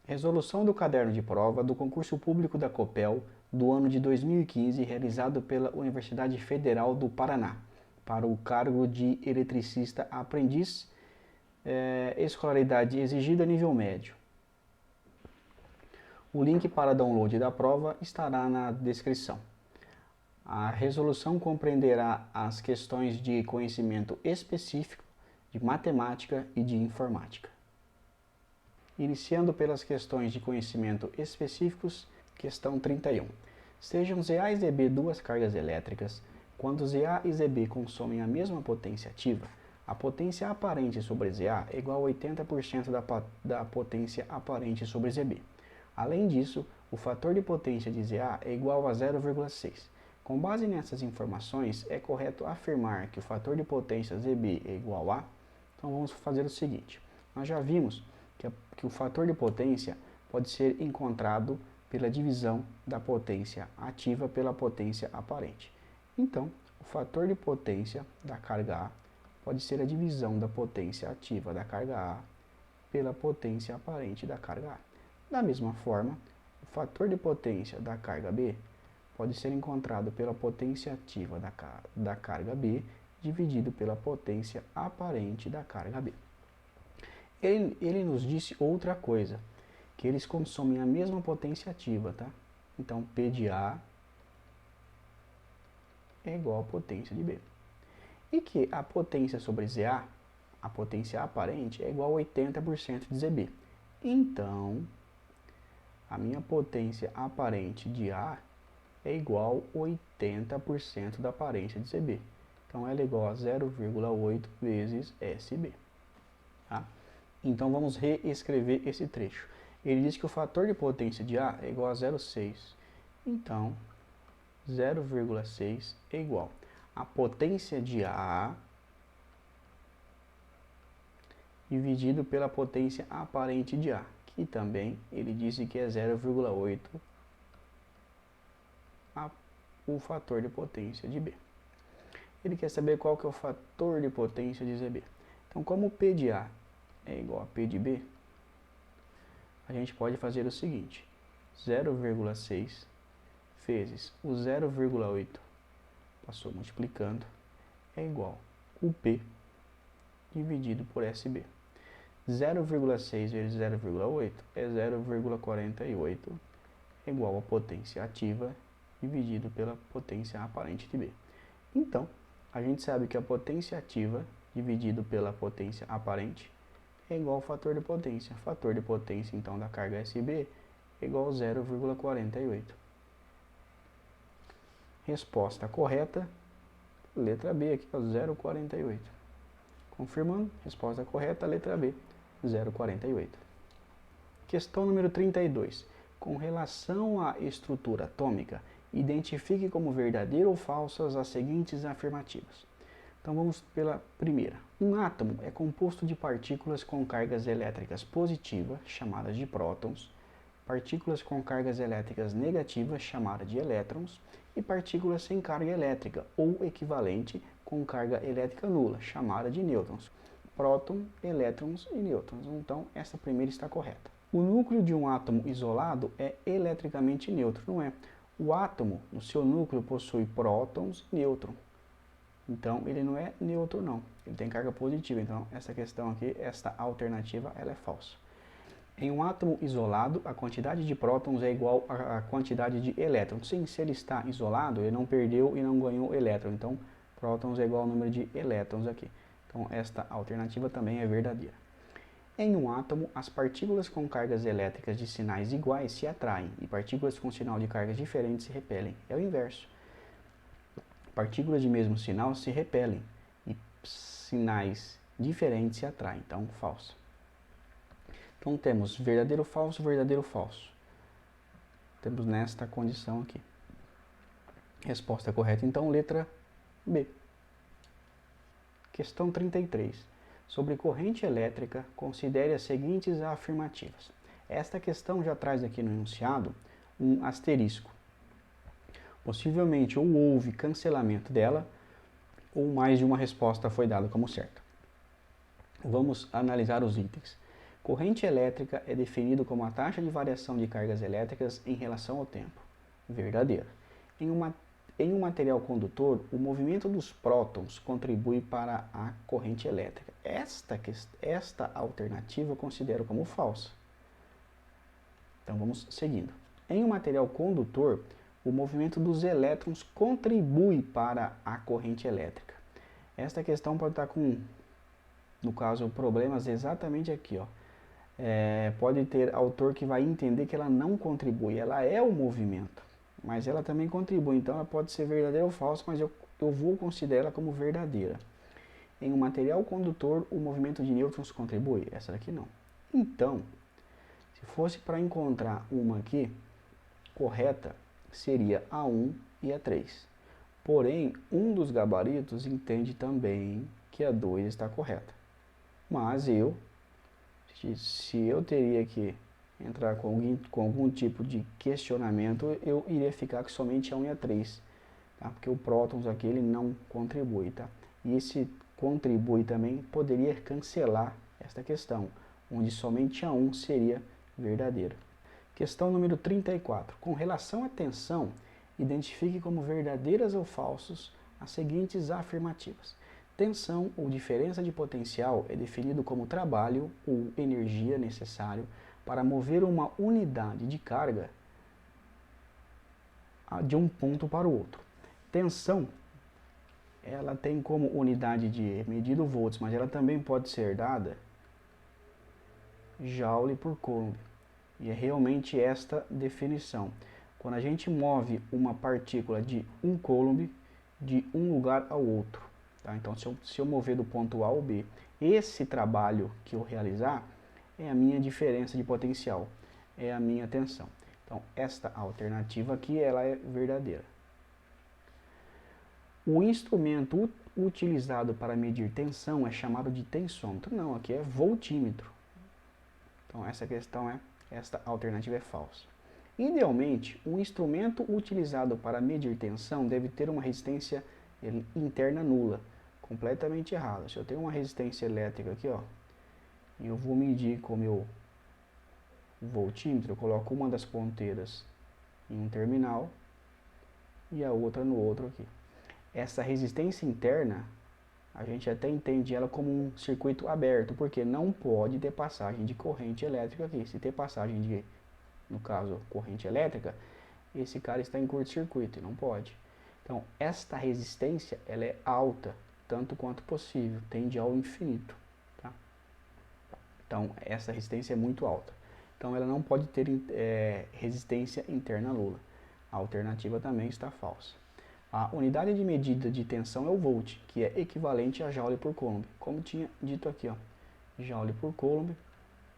Resolução do caderno de prova do concurso público da Copel do ano de 2015, realizado pela Universidade Federal do Paraná, para o cargo de eletricista aprendiz, escolaridade exigida nível médio. O link para download da prova estará na descrição. A resolução compreenderá as questões de conhecimento específico, de matemática e de informática. Iniciando pelas questões de conhecimento específicos, questão 31. Sejam ZA e ZB duas cargas elétricas, quando ZA e ZB consomem a mesma potência ativa, a potência aparente sobre ZA é igual a 80% da potência aparente sobre ZB. Além disso, o fator de potência de ZA é igual a 0,6. Com base nessas informações, é correto afirmar que o fator de potência ZB é igual a... Então vamos fazer o seguinte. Nós já vimos que o fator de potência pode ser encontrado pela divisão da potência ativa pela potência aparente. Então, o fator de potência da carga A pode ser a divisão da potência ativa da carga A pela potência aparente da carga A. Da mesma forma, o fator de potência da carga B pode ser encontrado pela potência ativa da carga B dividido pela potência aparente da carga B. Ele nos disse outra coisa, que eles consomem a mesma potência ativa, tá? Então, P de A é igual a potência de B. E que a potência sobre ZA, a potência aparente, é igual a 80% de ZB. Então, a minha potência aparente de A é igual a 80% da aparência de ZB. Então, ela é igual a 0,8 vezes SB. Tá? Então, vamos reescrever esse trecho. Ele diz que o fator de potência de A é igual a 0,6. Então, 0,6 é igual a potência de A dividido pela potência aparente de A, que também ele disse que é 0,8 o fator de potência de B. Ele quer saber qual que é o fator de potência de ZB. Então, como P de A é igual a P de B, a gente pode fazer o seguinte, 0,6 vezes o 0,8, passou multiplicando, é igual a P dividido por SB. 0,6 vezes 0,8 é 0,48, igual a potência ativa dividido pela potência aparente de B. Então, a gente sabe que a potência ativa dividido pela potência aparente é igual ao fator de potência. Fator de potência, então, da carga SB é igual a 0,48. Resposta correta, letra B aqui, 0,48. Confirmando, resposta correta, letra B, 0,48. Questão número 32. Com relação à estrutura atômica, identifique como verdadeira ou falsas as seguintes afirmativas. Então vamos pela primeira. Um átomo é composto de partículas com cargas elétricas positivas, chamadas de prótons, partículas com cargas elétricas negativas, chamadas de elétrons, e partículas sem carga elétrica, ou equivalente, com carga elétrica nula, chamada de nêutrons. Próton, elétrons e nêutrons. Então, essa primeira está correta. O núcleo de um átomo isolado é eletricamente neutro, não é? O átomo, no seu núcleo, possui prótons e nêutrons. Então, ele não é neutro, não. Ele tem carga positiva. Então, essa questão aqui, esta alternativa, ela é falsa. Em um átomo isolado, a quantidade de prótons é igual à quantidade de elétrons. Sim, se ele está isolado, ele não perdeu e não ganhou elétron. Então, prótons é igual ao número de elétrons aqui. Então, esta alternativa também é verdadeira. Em um átomo, as partículas com cargas elétricas de sinais iguais se atraem e partículas com sinal de cargas diferentes se repelem. É o inverso. Partículas de mesmo sinal se repelem e sinais diferentes se atraem. Então, falso. Então, temos verdadeiro, falso, verdadeiro, falso. Temos nesta condição aqui. Resposta correta, então, letra B. Questão 33. Sobre corrente elétrica, considere as seguintes afirmativas. Esta questão já traz aqui no enunciado um asterisco. Possivelmente ou houve cancelamento dela, ou mais de uma resposta foi dada como certa. Vamos analisar os itens. Corrente elétrica é definido como a taxa de variação de cargas elétricas em relação ao tempo. Verdadeiro. Em um material condutor, o movimento dos prótons contribui para a corrente elétrica. Esta alternativa eu considero como falsa. Então vamos seguindo. Em um material condutor, o movimento dos elétrons contribui para a corrente elétrica. Esta questão pode estar com, no caso, problemas exatamente aqui, ó. Pode ter autor que vai entender que ela não contribui, ela é o movimento, mas ela também contribui, então ela pode ser verdadeira ou falsa, mas eu vou considerar ela como verdadeira. Em um material condutor, o movimento de nêutrons contribui? Essa daqui não. Então, se fosse para encontrar uma aqui, correta, seria a 1 e a 3. Porém, um dos gabaritos entende também que a 2 está correta. Mas se eu teria que entrar com algum tipo de questionamento, eu iria ficar com somente a 1 e a 3, tá? Porque o prótons aqui ele não contribui, tá? E esse contribui também poderia cancelar esta questão, onde somente a 1 seria verdadeira. Questão número 34. Com relação à tensão, identifique como verdadeiras ou falsas as seguintes afirmativas. Tensão ou diferença de potencial é definido como trabalho ou energia necessário para mover uma unidade de carga de um ponto para o outro. Tensão, ela tem como unidade de medida volts, mas ela também pode ser dada joule por coulomb. E é realmente esta definição. Quando a gente move uma partícula de 1 coulomb de um lugar ao outro, tá? Então, se eu mover do ponto A ao B, esse trabalho que eu realizar é a minha diferença de potencial, é a minha tensão. Então, esta alternativa aqui, ela é verdadeira. O instrumento utilizado para medir tensão é chamado de tensômetro. Não, aqui é voltímetro. Então, esta alternativa é falsa. Idealmente, o instrumento utilizado para medir tensão deve ter uma resistência interna nula. Completamente errado. Se eu tenho uma resistência elétrica aqui, ó, e eu vou medir com o meu voltímetro, eu coloco uma das ponteiras em um terminal e a outra no outro aqui. Essa resistência interna, a gente até entende ela como um circuito aberto, porque não pode ter passagem de corrente elétrica aqui. Se ter passagem de, no caso, corrente elétrica, esse cara está em curto-circuito e não pode. Então, esta resistência, ela é alta, tanto quanto possível, tende ao infinito. Tá? Então, essa resistência é muito alta. Então, ela não pode ter resistência interna nula. A alternativa também está falsa. A unidade de medida de tensão é o volt, que é equivalente a joule por coulomb. Como tinha dito aqui, ó, joule por coulomb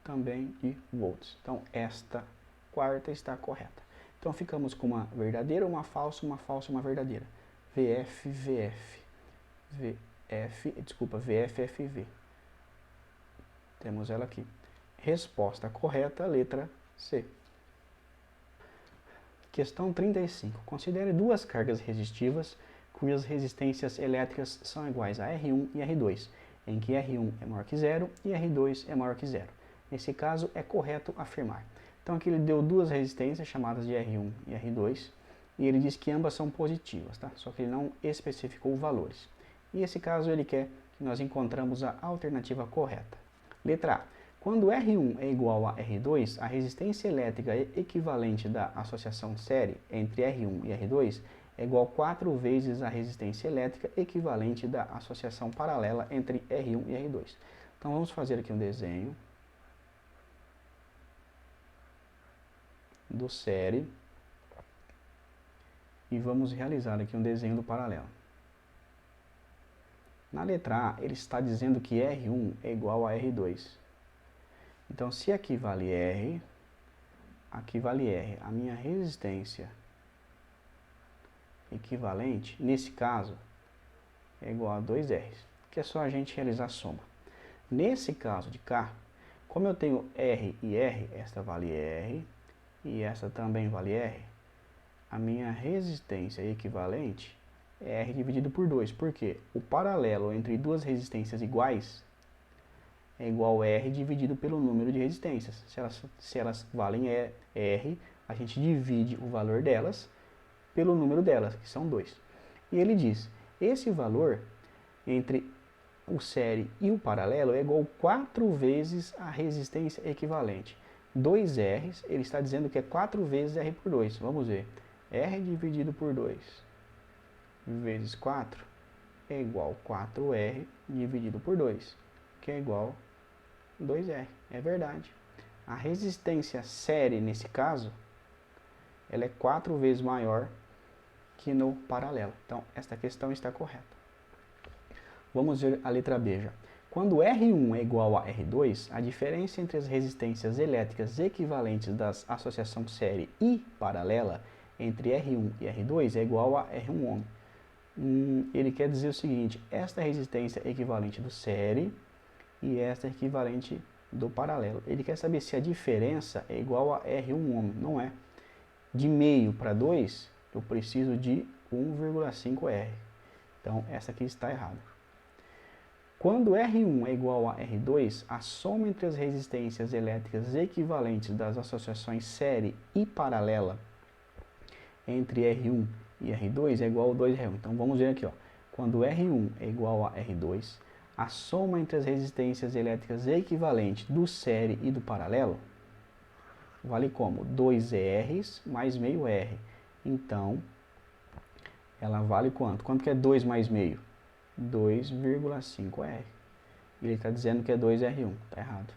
também de volts. Então, esta quarta está correta. Então, ficamos com uma verdadeira, uma falsa, uma verdadeira. VFFV. Temos ela aqui. Resposta correta, letra C. Questão 35. Considere duas cargas resistivas cujas resistências elétricas são iguais a R1 e R2, em que R1 é maior que zero e R2 é maior que zero. Nesse caso, é correto afirmar. Então, aqui ele deu duas resistências chamadas de R1 e R2, e ele diz que ambas são positivas, tá? Só que ele não especificou valores. E nesse caso, ele quer que nós encontramos a alternativa correta. Letra A. Quando R1 é igual a R2, a resistência elétrica equivalente da associação série entre R1 e R2 é igual a 4 vezes a resistência elétrica equivalente da associação paralela entre R1 e R2. Então vamos fazer aqui um desenho do série e vamos realizar aqui um desenho do paralelo. Na letra A, ele está dizendo que R1 é igual a R2. Então, se aqui vale R, a minha resistência equivalente, nesse caso, é igual a 2R, que é só a gente realizar a soma. Nesse caso de cá, como eu tenho R e R, esta vale R e essa também vale R, a minha resistência equivalente é R dividido por 2, porque o paralelo entre duas resistências iguais é igual a R dividido pelo número de resistências. Se elas valem R, a gente divide o valor delas pelo número delas, que são 2. E ele diz, esse valor entre o série e o paralelo é igual a 4 vezes a resistência equivalente. 2R, ele está dizendo que é 4 vezes R por 2. Vamos ver. R dividido por 2 vezes 4 é igual a 4R dividido por 2, que é igual a 2R. É verdade. A resistência série, nesse caso, ela é 4 vezes maior que no paralelo. Então, esta questão está correta. Vamos ver a letra B já. Quando R1 é igual a R2, a diferença entre as resistências elétricas equivalentes das associação série e paralela entre R1 e R2 é igual a R1 ohm. Ele quer dizer o seguinte, esta resistência é equivalente do série e esta é equivalente do paralelo. Ele quer saber se a diferença é igual a R1 ohm. Não é. De meio para 2, eu preciso de 1,5 R. Então, essa aqui está errada. Quando R1 é igual a R2, a soma entre as resistências elétricas equivalentes das associações série e paralela entre R1 e R2 é igual a 2R1. Então vamos ver aqui, ó. Quando R1 é igual a R2, a soma entre as resistências elétricas equivalentes do série e do paralelo vale como? 2R mais meio R. Então, ela vale quanto? Quanto que é 2 mais meio? 2,5R. Ele está dizendo que é 2R1. Está errado.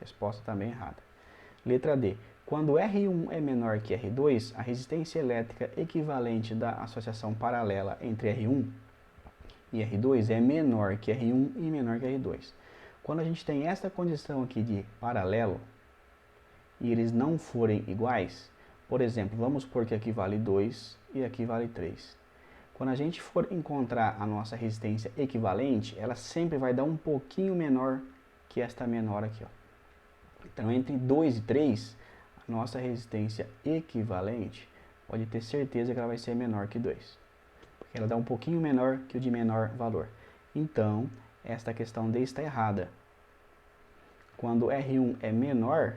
Resposta também errada. Letra D. Quando R1 é menor que R2, a resistência elétrica equivalente da associação paralela entre R1 e R2 é menor que R1 e menor que R2. Quando a gente tem essa condição aqui de paralelo, e eles não forem iguais, por exemplo, vamos supor que aqui vale 2 e aqui vale 3. Quando a gente for encontrar a nossa resistência equivalente, ela sempre vai dar um pouquinho menor que esta menor aqui, ó. Então, entre 2 e 3, a nossa resistência equivalente, pode ter certeza que ela vai ser menor que 2. Porque ela dá um pouquinho menor que o de menor valor. Então, esta questão D está errada. Quando R1 é menor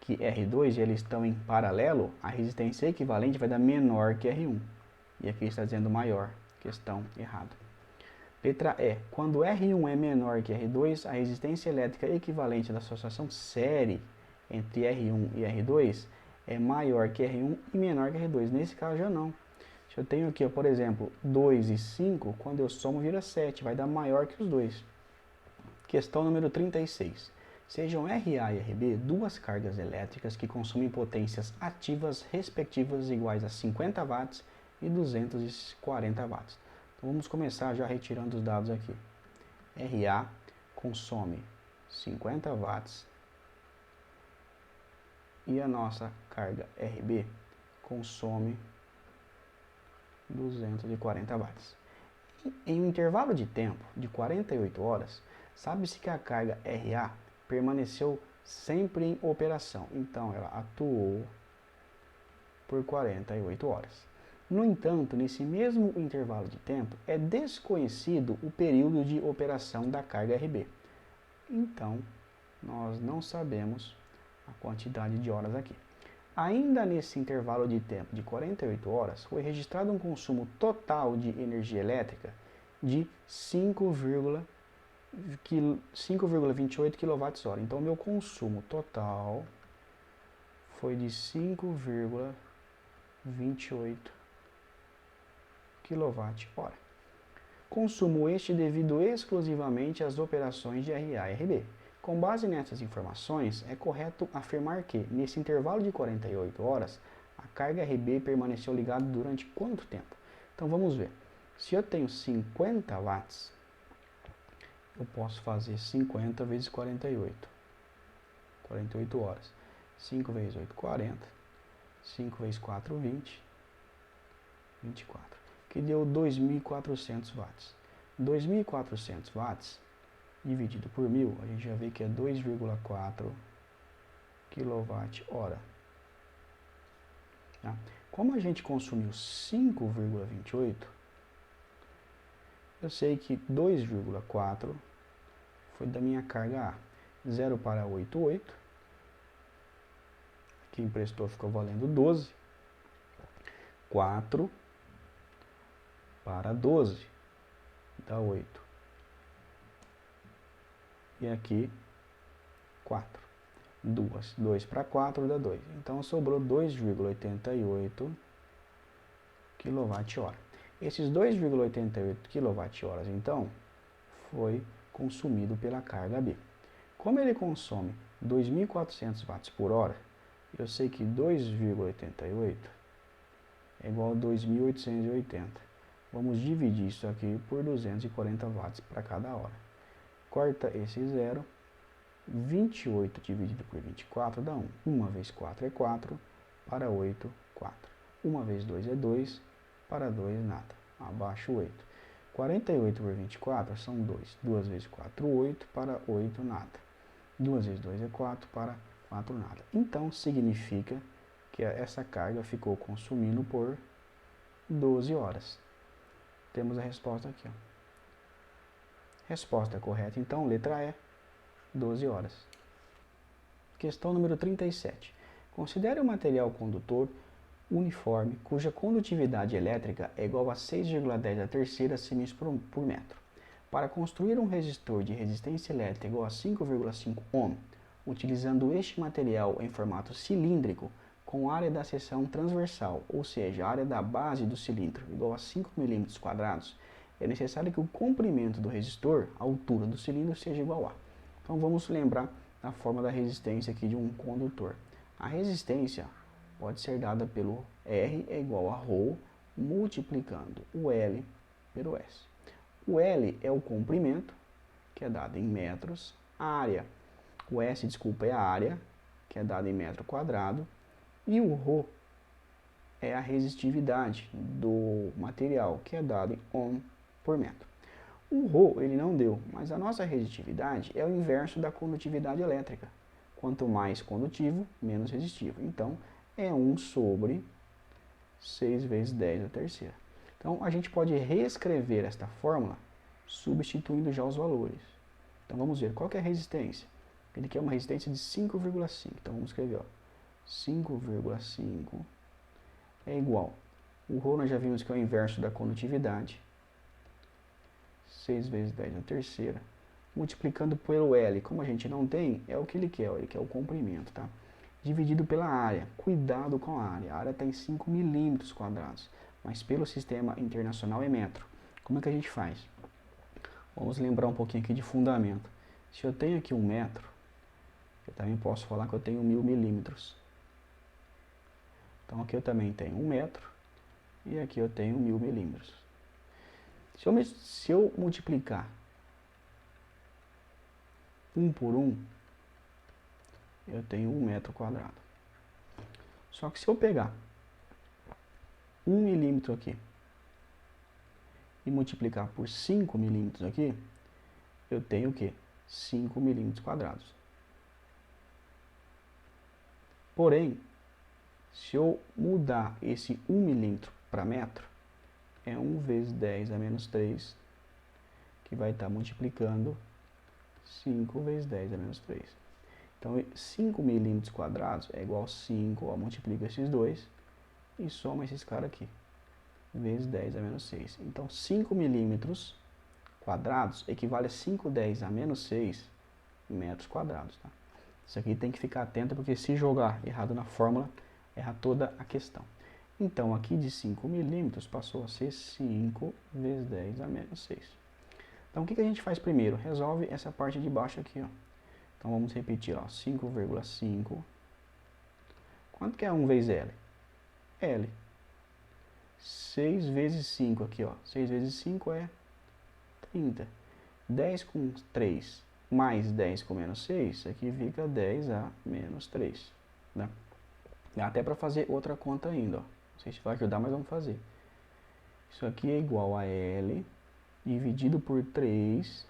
que R2 e eles estão em paralelo, a resistência equivalente vai dar menor que R1. E aqui está dizendo maior. Questão errada. Letra E. Quando R1 é menor que R2, a resistência elétrica equivalente da associação série entre R1 e R2 é maior que R1 e menor que R2. Nesse caso já não. Se eu tenho aqui, ó, por exemplo, 2 e 5, quando eu somo vira 7, vai dar maior que os dois. Questão número 36. Sejam RA e RB duas cargas elétricas que consomem potências ativas respectivas iguais a 50 watts e 240 watts. Então vamos começar já retirando os dados aqui. RA consome 50 watts e a nossa carga RB consome 240 watts. Em um intervalo de tempo de 48 horas, sabe-se que a carga RA permaneceu sempre em operação. Então, ela atuou por 48 horas. No entanto, nesse mesmo intervalo de tempo, é desconhecido o período de operação da carga RB. Então, nós não sabemos a quantidade de horas aqui. Ainda nesse intervalo de tempo de 48 horas, foi registrado um consumo total de energia elétrica de 5,28 kWh. Então, meu consumo total foi de 5,28 kWh. Consumo este devido exclusivamente às operações de RA e RB. Com base nessas informações, é correto afirmar que, nesse intervalo de 48 horas, a carga RB permaneceu ligada durante quanto tempo? Então, vamos ver. Se eu tenho 50 watts, eu posso fazer 50 vezes 48. 48 horas. 5 vezes 8, 40. 5 vezes 4, 20. 24. Que deu 2.400 watts. 2.400 watts dividido por 1.000, a gente já vê que é 2,4 kWh. Tá? Como a gente consumiu 5,28, eu sei que 2,4 foi da minha carga A. 0 para 8, 8. Quem emprestou ficou valendo 12. 4 para 12 dá 8. E aqui 4. 2 para 4 dá 2. Então sobrou 2,88 kWh. Esses 2,88 kWh, então, foi consumido pela carga B. Como ele consome 2.400 watts por hora, eu sei que 2,88 é igual a 2.880. Vamos dividir isso aqui por 240 watts para cada hora. Corta esse zero. 28 dividido por 24 dá 1. 1 vezes 4 é 4. Para 8, 4. 1 vezes 2 é 2. Para 2, nada. Abaixo 8. 48 por 24 são 2. 2 vezes 4, 8. Para 8, nada. 2 vezes 2 é 4. Para 4, nada. Então, significa que essa carga ficou consumindo por 12 horas. Temos a resposta aqui. Ó. Resposta correta, então, letra E, 12 horas. Questão número 37. Considere um material condutor uniforme cuja condutividade elétrica é igual a 6,10 a terceira siemens por metro. Para construir um resistor de resistência elétrica igual a 5,5 ohm, utilizando este material em formato cilíndrico com área da seção transversal, ou seja, a área da base do cilindro igual a 5 mm², é necessário que o comprimento do resistor, a altura do cilindro, seja igual a. Então vamos lembrar da forma da resistência aqui de um condutor. A resistência pode ser dada pelo R é igual a ρ multiplicando o L pelo S. O L é o comprimento, que é dado em metros. A área, o S, desculpa, é a área, que é dada em metro quadrado. E o ρ é a resistividade do material, que é dado em ohm por metro. O ρ ele não deu, mas a nossa resistitividade é o inverso da condutividade elétrica. Quanto mais condutivo, menos resistivo. Então, é 1 sobre 6 vezes 10 a terceira. Então, a gente pode reescrever esta fórmula substituindo já os valores. Então, vamos ver qual que é a resistência. Ele quer uma resistência de 5,5. Então, vamos escrever 5,5 é igual. O ρ nós já vimos que é o inverso da condutividade. 6 vezes 10 a terceira. Multiplicando pelo L, como a gente não tem, é o que ele quer o comprimento, tá? Dividido pela área. Cuidado com a área. A área está em 5 mm², mas pelo sistema internacional é metro. Como é que a gente faz? Vamos lembrar um pouquinho aqui de fundamento. Se eu tenho aqui 1 metro, eu também posso falar que eu tenho 1000 milímetros. Então aqui eu também tenho 1 metro e aqui eu tenho 1000 milímetros. Se eu multiplicar 1 por 1, eu tenho 1 metro quadrado. Só que se eu pegar 1 milímetro aqui e multiplicar por 5 milímetros aqui, eu tenho o quê? 5 milímetros quadrados. Porém, se eu mudar esse 1 milímetro para metro, é 1 vezes 10 a menos 3, que vai estar multiplicando 5 vezes 10 a menos 3. Então, 5 milímetros quadrados é igual a 5, ó, multiplica esses dois e soma esses caras aqui, vezes 10 a menos 6. Então, 5 milímetros quadrados equivale a 5/10 a menos 6 metros quadrados. Tá? Isso aqui tem que ficar atento, porque se jogar errado na fórmula, erra toda a questão. Então, aqui de 5 milímetros passou a ser 5 vezes 10 a menos 6. Então, o que a gente faz primeiro? Resolve essa parte de baixo aqui, ó. Então, vamos repetir, ó, 5,5. Quanto que é 1 vezes L? L. 6 vezes 5 aqui, ó. 6 vezes 5 é 30. 10 com 3 mais 10 com menos 6, aqui fica 10 a menos 3. Né? Dá até para fazer outra conta ainda, ó. Não sei se vai ajudar, mas vamos fazer. Isso aqui é igual a L dividido por 3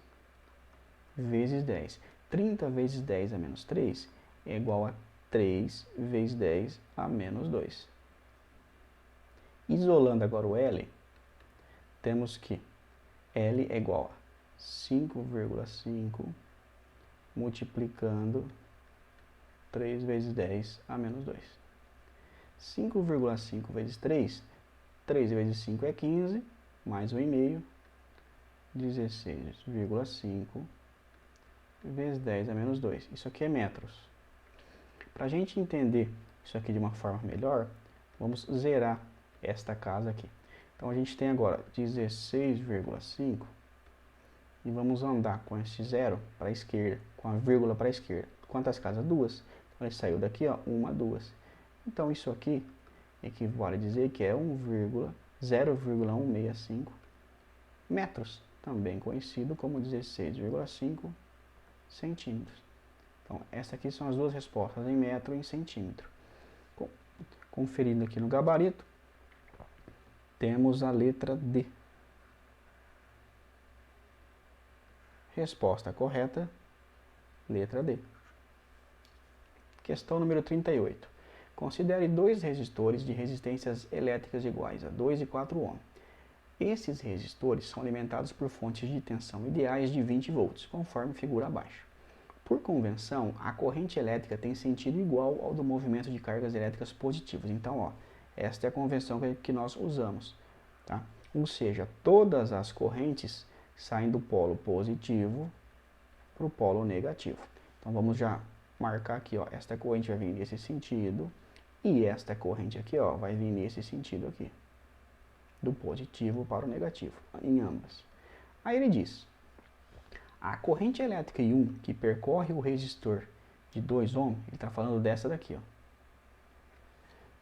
vezes 10. 30 vezes 10 a menos 3 é igual a 3 vezes 10 a menos 2. Isolando agora o L, temos que L é igual a 5,5 multiplicando 3 vezes 10 a menos 2. 5,5 vezes 3, 3 vezes 5 é 15, mais 1,5, 16,5 vezes 10 a menos 2. Isso aqui é metros. Para a gente entender isso aqui de uma forma melhor, vamos zerar esta casa aqui. Então a gente tem agora 16,5 e vamos andar com esse zero para a esquerda, com a vírgula para a esquerda. Quantas casas? 2. Então ele saiu daqui, ó, 1, 2. Então isso aqui equivale a dizer que é 0,165 metros, também conhecido como 16,5 centímetros. Então essas aqui são as duas respostas, em metro e em centímetro. Conferindo aqui no gabarito, temos a letra D. Resposta correta, letra D. Questão número 38. Considere dois resistores de resistências elétricas iguais a 2 e 4 ohm. Esses resistores são alimentados por fontes de tensão ideais de 20 volts, conforme figura abaixo. Por convenção, a corrente elétrica tem sentido igual ao do movimento de cargas elétricas positivas. Então, ó, esta é a convenção que nós usamos, tá? Ou seja, todas as correntes saem do polo positivo para o polo negativo. Então, vamos já marcar aqui, ó, esta corrente vai vir nesse sentido e esta corrente aqui, ó, vai vir nesse sentido aqui, do positivo para o negativo, em ambas. Aí ele diz: a corrente elétrica I1 que percorre o resistor de 2 ohm, ele está falando dessa daqui, ó,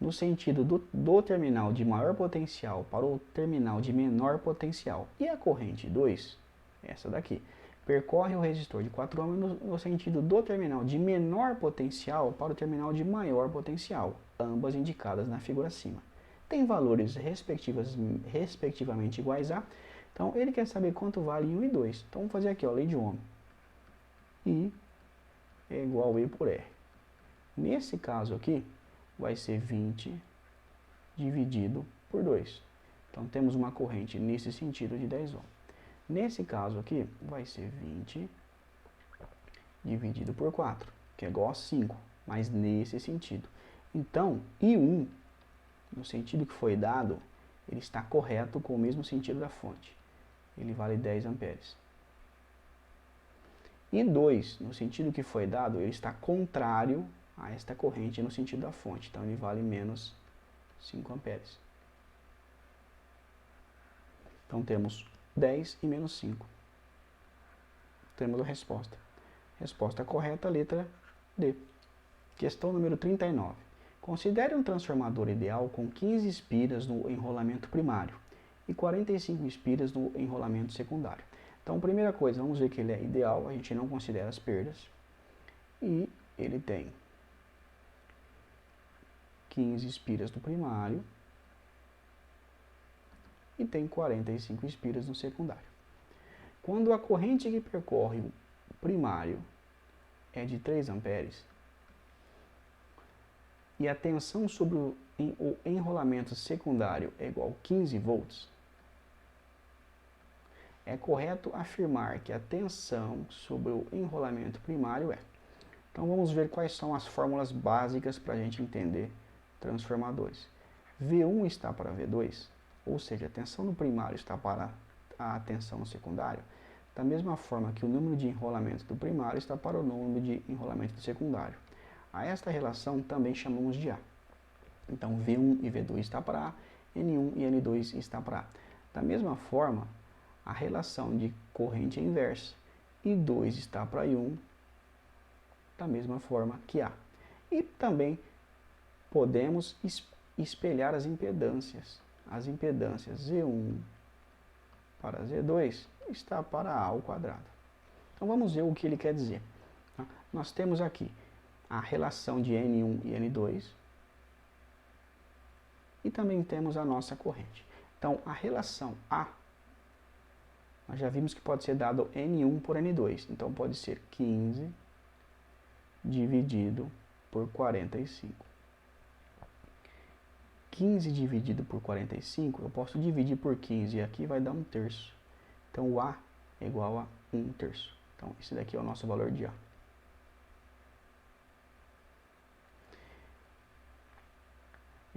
no sentido do terminal de maior potencial para o terminal de menor potencial. E a corrente 2, essa daqui, percorre o resistor de 4 ohm no sentido do terminal de menor potencial para o terminal de maior potencial, ambas indicadas na figura acima. Tem valores respectivamente iguais a. Então, ele quer saber quanto vale 1 e 2. Então, vamos fazer aqui, ó, lei de Ohm. I é igual a E por R. Nesse caso aqui, vai ser 20 dividido por 2. Então, temos uma corrente nesse sentido de 10 ohm. Nesse caso aqui, vai ser 20 dividido por 4, que é igual a 5, mas nesse sentido. Então, I1, no sentido que foi dado, ele está correto com o mesmo sentido da fonte. Ele vale 10 amperes. E 2, no sentido que foi dado, ele está contrário a esta corrente no sentido da fonte. Então, ele vale menos 5 amperes. Então, temos 10 e menos 5. Temos a resposta. Resposta correta, letra D. Questão número 39. Considere um transformador ideal com 15 espiras no enrolamento primário e 45 espiras no enrolamento secundário. Então, primeira coisa, vamos ver que ele é ideal, a gente não considera as perdas. E ele tem 15 espiras no primário e tem 45 espiras no secundário. Quando a corrente que percorre o primário é de 3 amperes e a tensão sobre o enrolamento secundário é igual a 15 volts, é correto afirmar que a tensão sobre o enrolamento primário é. Então vamos ver quais são as fórmulas básicas para a gente entender transformadores. V1 está para V2, ou seja, a tensão no primário está para a tensão no secundário, da mesma forma que o número de enrolamentos do primário está para o número de enrolamento do secundário. A esta relação também chamamos de A. Então V1 e V2 está para A, N1 e N2 está para A. Da mesma forma, a relação de corrente é inversa. I2 está para I1, da mesma forma que A. E também podemos espelhar as impedâncias. As impedâncias Z1 para Z2 está para A ao quadrado. Então vamos ver o que ele quer dizer. Nós temos aqui a relação de N1 e N2 e também temos a nossa corrente. Então a relação A, nós já vimos que pode ser dado N1 por N2, então pode ser 15 dividido por 45. 15 dividido por 45, eu posso dividir por 15 e aqui vai dar 1/3. Então o A é igual a 1/3. Então esse daqui é o nosso valor de A.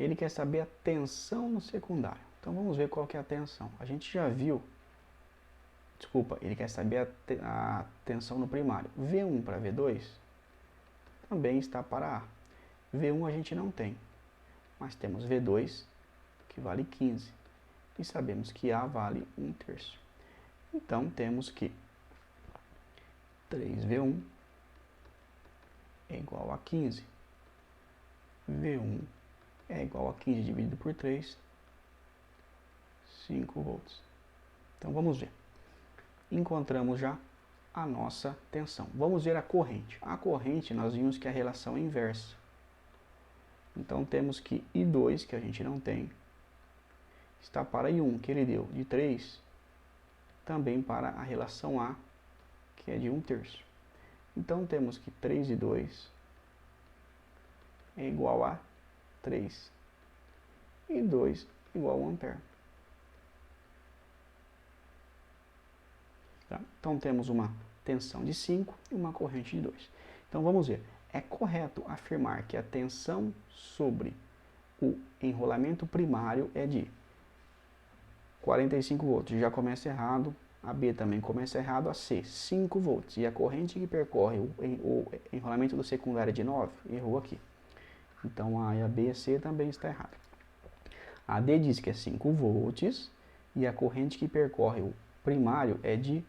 Ele quer saber a tensão no secundário. Então vamos ver qual que é a tensão. A gente já viu, desculpa, ele quer saber a tensão no primário. V1 para V2 também está para A. V1 a gente não tem, mas temos V2 que vale 15. E sabemos que A vale 1/3. Então temos que 3V1 é igual a 15. V1 é igual a 15 dividido por 3, 5 volts. Então vamos ver. Encontramos já a nossa tensão. Vamos ver a corrente. A corrente nós vimos que a relação é inversa. Então temos que I2, que a gente não tem, está para I1, que ele deu de 3, também para a relação A, que é de 1/3. Então temos que 3I2 é igual a 3. E 2 igual a 1 ampere. Tá? Então temos uma tensão de 5 e uma corrente de 2. Então vamos ver. É correto afirmar que a tensão sobre o enrolamento primário é de 45 volts. Já começa errado. A B também começa errado. A C, 5 volts. E a corrente que percorre o enrolamento do secundário é de 9. Errou aqui. Então a B e a C também está errada. A D diz que é 5 volts. E a corrente que percorre o primário é de...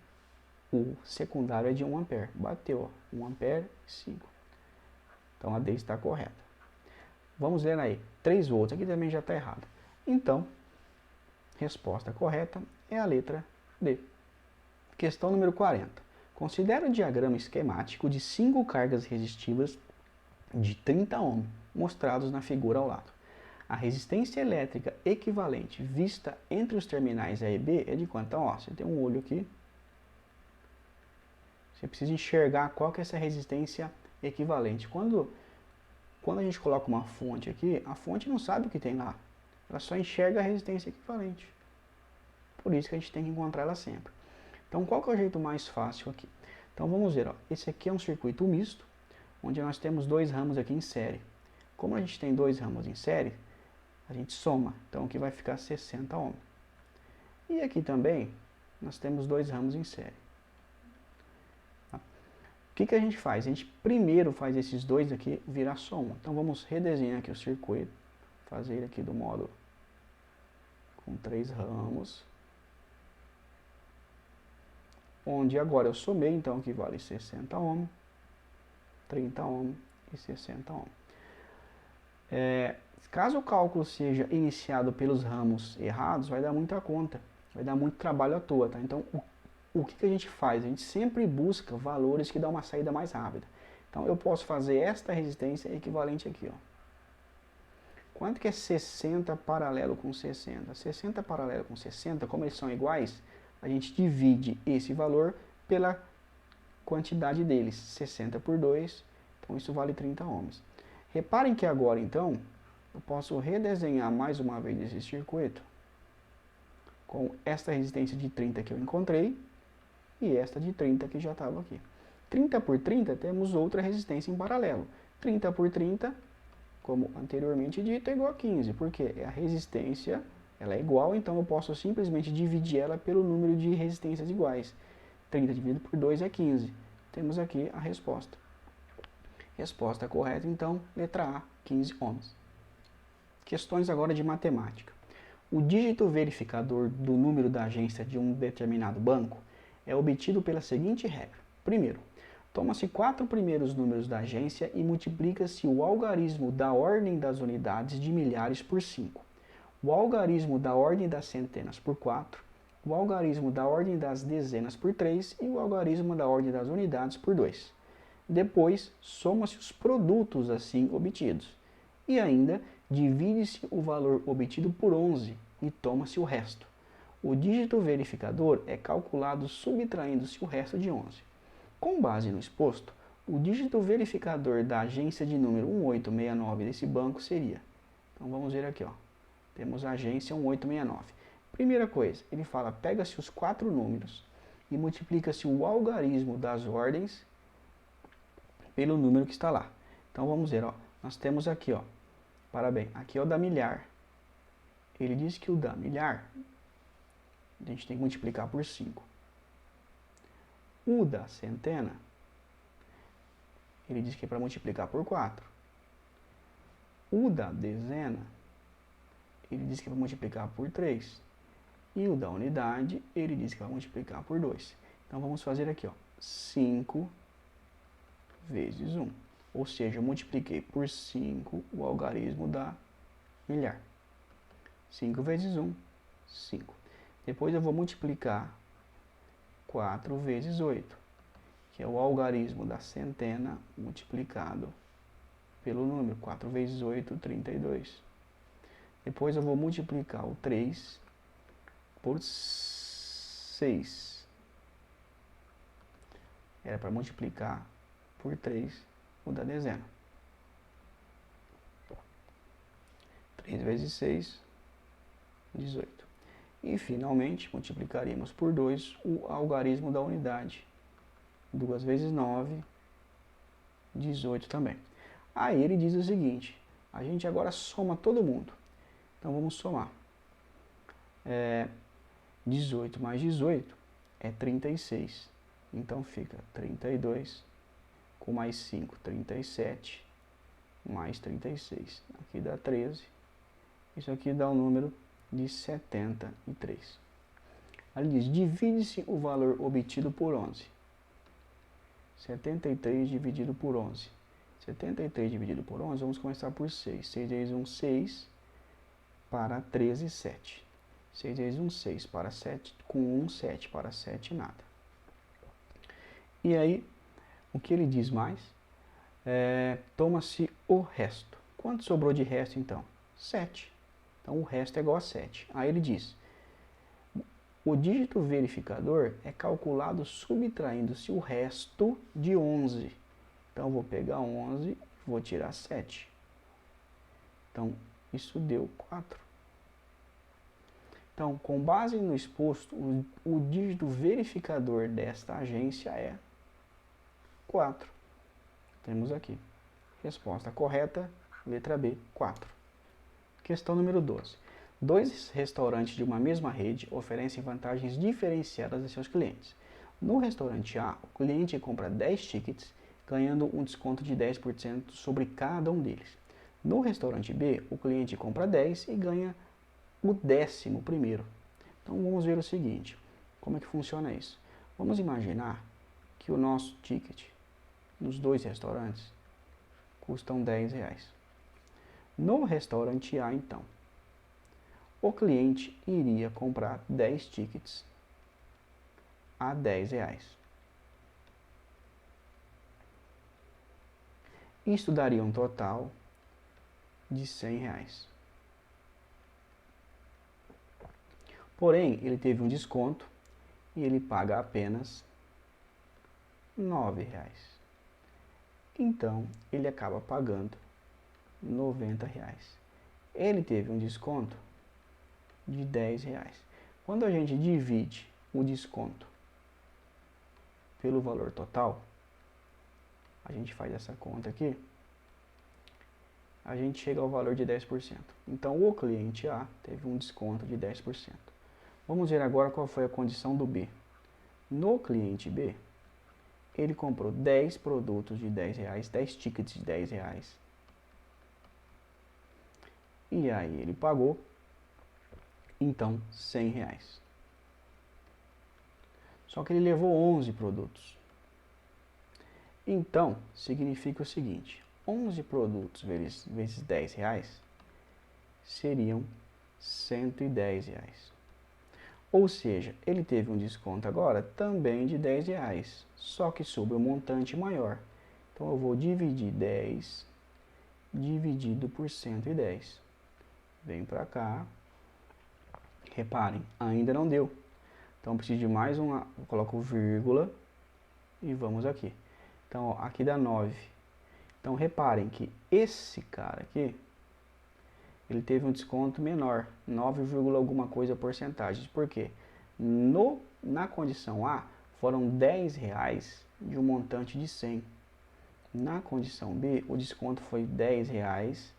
O secundário é de 1 ampere. Bateu, ó. 1 ampere e 5. Então a D está correta. Vamos ver aí. 3 volts. Aqui também já está errado. Então, resposta correta é a letra D. Questão número 40. Considere o diagrama esquemático de 5 cargas resistivas de 30 ohm, mostrados na figura ao lado. A resistência elétrica equivalente vista entre os terminais A e B é de quanto? Então, ó, você tem um olho aqui. Você precisa enxergar qual que é essa resistência equivalente. Quando a gente coloca uma fonte aqui, a fonte não sabe o que tem lá. Ela só enxerga a resistência equivalente. Por isso que a gente tem que encontrar ela sempre. Então, qual que é o jeito mais fácil aqui? Então, vamos ver. Ó. Esse aqui é um circuito misto, onde nós temos 2 ramos aqui em série. Como a gente tem 2 ramos em série, a gente soma. Então, aqui vai ficar 60 ohms. E aqui também, nós temos 2 ramos em série. O que a gente faz? A gente primeiro faz esses dois aqui virar soma. Então vamos redesenhar aqui o circuito. Fazer ele aqui do modo com 3 ramos. Onde agora eu somei, então aqui vale 60 ohm, 30 ohm e 60 ohm. Caso o cálculo seja iniciado pelos ramos errados, vai dar muita conta. Vai dar muito trabalho à toa, tá? Então o que a gente faz? A gente sempre busca valores que dão uma saída mais rápida. Então eu posso fazer esta resistência equivalente aqui, ó. Quanto que é 60 paralelo com 60? 60 paralelo com 60, como eles são iguais, a gente divide esse valor pela quantidade deles. 60 por 2, então isso vale 30 ohms. Reparem que agora, então, eu posso redesenhar mais uma vez esse circuito com esta resistência de 30 que eu encontrei e esta de 30 que já estava aqui. 30 por 30 temos outra resistência em paralelo. 30 por 30, como anteriormente dito, é igual a 15, porque a resistência ela é igual, então eu posso simplesmente dividir ela pelo número de resistências iguais. 30 dividido por 2 é 15. Temos aqui a resposta. Resposta correta, então, letra A, 15 ohms. Questões agora de matemática. O dígito verificador do número da agência de um determinado banco é obtido pela seguinte regra. Primeiro, toma-se 4 primeiros números da agência e multiplica-se o algarismo da ordem das unidades de milhares por 5, o algarismo da ordem das centenas por 4, o algarismo da ordem das dezenas por 3 e o algarismo da ordem das unidades por 2. Depois, soma-se os produtos assim obtidos. E ainda, divide-se o valor obtido por 11 e toma-se o resto. O dígito verificador é calculado subtraindo-se o resto de 11. Com base no exposto, o dígito verificador da agência de número 1869 desse banco seria... Então vamos ver aqui, ó. Temos a agência 1869. Primeira coisa, ele fala, pega-se os 4 números e multiplica-se o algarismo das ordens pelo número que está lá. Então vamos ver, ó. Nós temos aqui, ó, Parabéns, aqui é o da milhar. Ele diz que o da milhar, a gente tem que multiplicar por 5. O da centena, ele diz que é para multiplicar por 4. O da dezena, ele diz que é para multiplicar por 3. E o da unidade, ele diz que vai multiplicar por 2. Então, vamos fazer aqui, ó, 5 vezes 1. Ou seja, eu multipliquei por 5 o algarismo da milhar. 5 vezes 1, 5. Depois eu vou multiplicar 4 vezes 8, que é o algarismo da centena multiplicado pelo número. 4 vezes 8, 32. Depois eu vou multiplicar o 3 por 6. Era para multiplicar por 3 o da dezena. 3 vezes 6, 18. E, finalmente, multiplicaríamos por 2 o algarismo da unidade. 2 vezes 9, 18 também. Aí ele diz o seguinte, a gente agora soma todo mundo. Então, vamos somar. 18 mais 18 é 36. Então, fica 32 com mais 5, 37, mais 36. Aqui dá 13. Isso aqui dá o número de 73. Aí diz, divide-se o valor obtido por 11. 73 dividido por 11. 73 dividido por 11, vamos começar por 6. 6 vezes 1, 6, para 13, 7. 6 vezes 1, 6, para 7, com 1, 7, para 7, nada. E aí, o que ele diz mais? Toma-se o resto. Quanto sobrou de resto, então? 7. Então, o resto é igual a 7. Aí ele diz, o dígito verificador é calculado subtraindo-se o resto de 11. Então, eu vou pegar 11 e vou tirar 7. Então, isso deu 4. Então, com base no exposto, o dígito verificador desta agência é 4. Temos aqui. Resposta correta, letra B, 4. Questão número 12. 2 restaurantes de uma mesma rede oferecem vantagens diferenciadas a seus clientes. No restaurante A, o cliente compra 10 tickets, ganhando um desconto de 10% sobre cada um deles. No restaurante B, o cliente compra 10 e ganha o 11º. Então, vamos ver o seguinte, como é que funciona isso? Vamos imaginar que o nosso ticket nos 2 restaurantes custam R$10. No restaurante A, então, o cliente iria comprar 10 tickets a R$10. Isso daria um total de R$100. Porém, ele teve um desconto e ele paga apenas R$9. Então, ele acaba pagando R$90. Ele teve um desconto de R$10. Quando a gente divide o desconto pelo valor total, a gente faz essa conta aqui, a gente chega ao valor de 10%. Então, o cliente A teve um desconto de 10%. Vamos ver agora qual foi a condição do B. No cliente B, ele comprou 10 produtos de R$10, 10 tickets de R$10. E aí ele pagou, então, R$100. Só que ele levou 11 produtos. Então, significa o seguinte, 11 produtos vezes R$10 seriam R$110. Ou seja, ele teve um desconto agora também de R$10, só que sobre um montante maior. Então, eu vou dividir 10 dividido por 110. Vem para cá. Reparem, ainda não deu. Então, preciso de mais uma, eu coloco vírgula e vamos aqui. Então, ó, aqui dá 9. Então, reparem que esse cara aqui, ele teve um desconto menor, 9, alguma coisa porcentagens. Por quê? Na condição A, foram R$10 de um montante de 100. Na condição B, o desconto foi R$10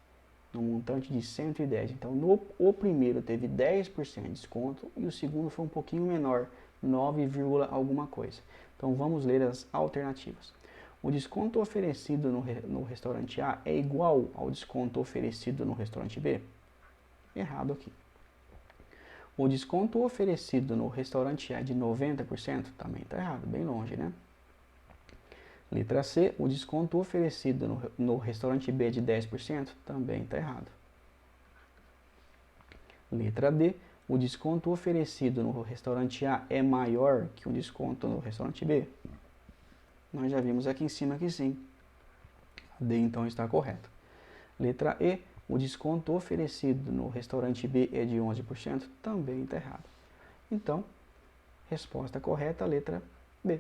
no montante de 110. Então, o primeiro teve 10% de desconto e o segundo foi um pouquinho menor, 9, alguma coisa. Então, vamos ler as alternativas. O desconto oferecido no restaurante A é igual ao desconto oferecido no restaurante B? Errado aqui. O desconto oferecido no restaurante A é de 90%? Também está errado, bem longe, né? Letra C, o desconto oferecido no restaurante B é de 10%? Também está errado. Letra D, o desconto oferecido no restaurante A é maior que o desconto no restaurante B? Nós já vimos aqui em cima que sim. A D então está correta. Letra E, o desconto oferecido no restaurante B é de 11%? Também está errado. Então, resposta correta, letra B.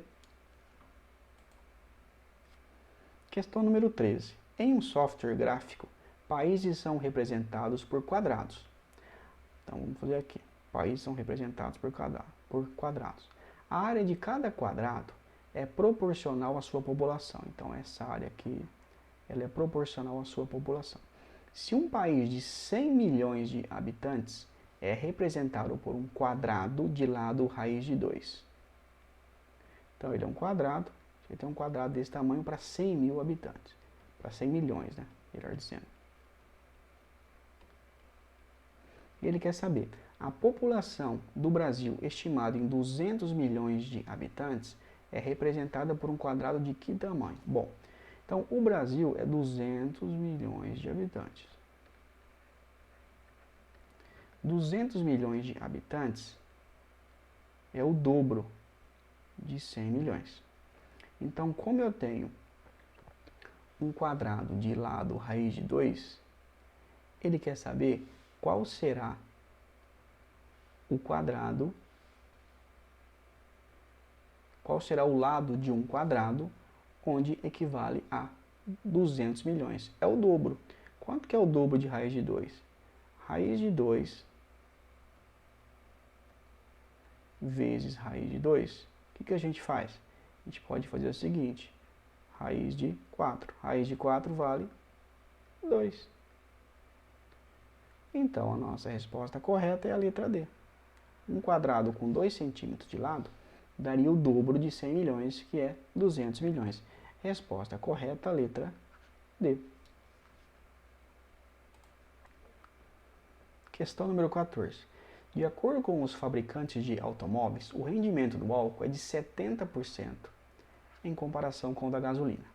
Questão número 13. Em um software gráfico, países são representados por quadrados. Então, vamos fazer aqui. Países são representados por quadrados. A área de cada quadrado é proporcional à sua população. Então, essa área aqui, ela é proporcional à sua população. Se um país de 100 milhões de habitantes é representado por um quadrado de lado raiz de 2. Então, ele é um quadrado. Ele tem um quadrado desse tamanho para 100 mil habitantes. Para 100 milhões, né? Melhor dizendo. Ele quer saber, a população do Brasil, estimada em 200 milhões de habitantes, é representada por um quadrado de que tamanho? Bom, então o Brasil é 200 milhões de habitantes. 200 milhões de habitantes é o dobro de 100 milhões. Então, como eu tenho um quadrado de lado raiz de 2, ele quer saber qual será o quadrado, qual será o lado de um quadrado onde equivale a 200 milhões. É o dobro. Quanto que é o dobro de raiz de 2? Raiz de 2 vezes raiz de 2. O que a gente faz? A gente pode fazer o seguinte, raiz de 4. Raiz de 4 vale 2. Então, a nossa resposta correta é a letra D. Um quadrado com 2 centímetros de lado daria o dobro de 100 milhões, que é 200 milhões. Resposta correta, letra D. Questão número 14. De acordo com os fabricantes de automóveis, o rendimento do álcool é de 70% em comparação com o da gasolina.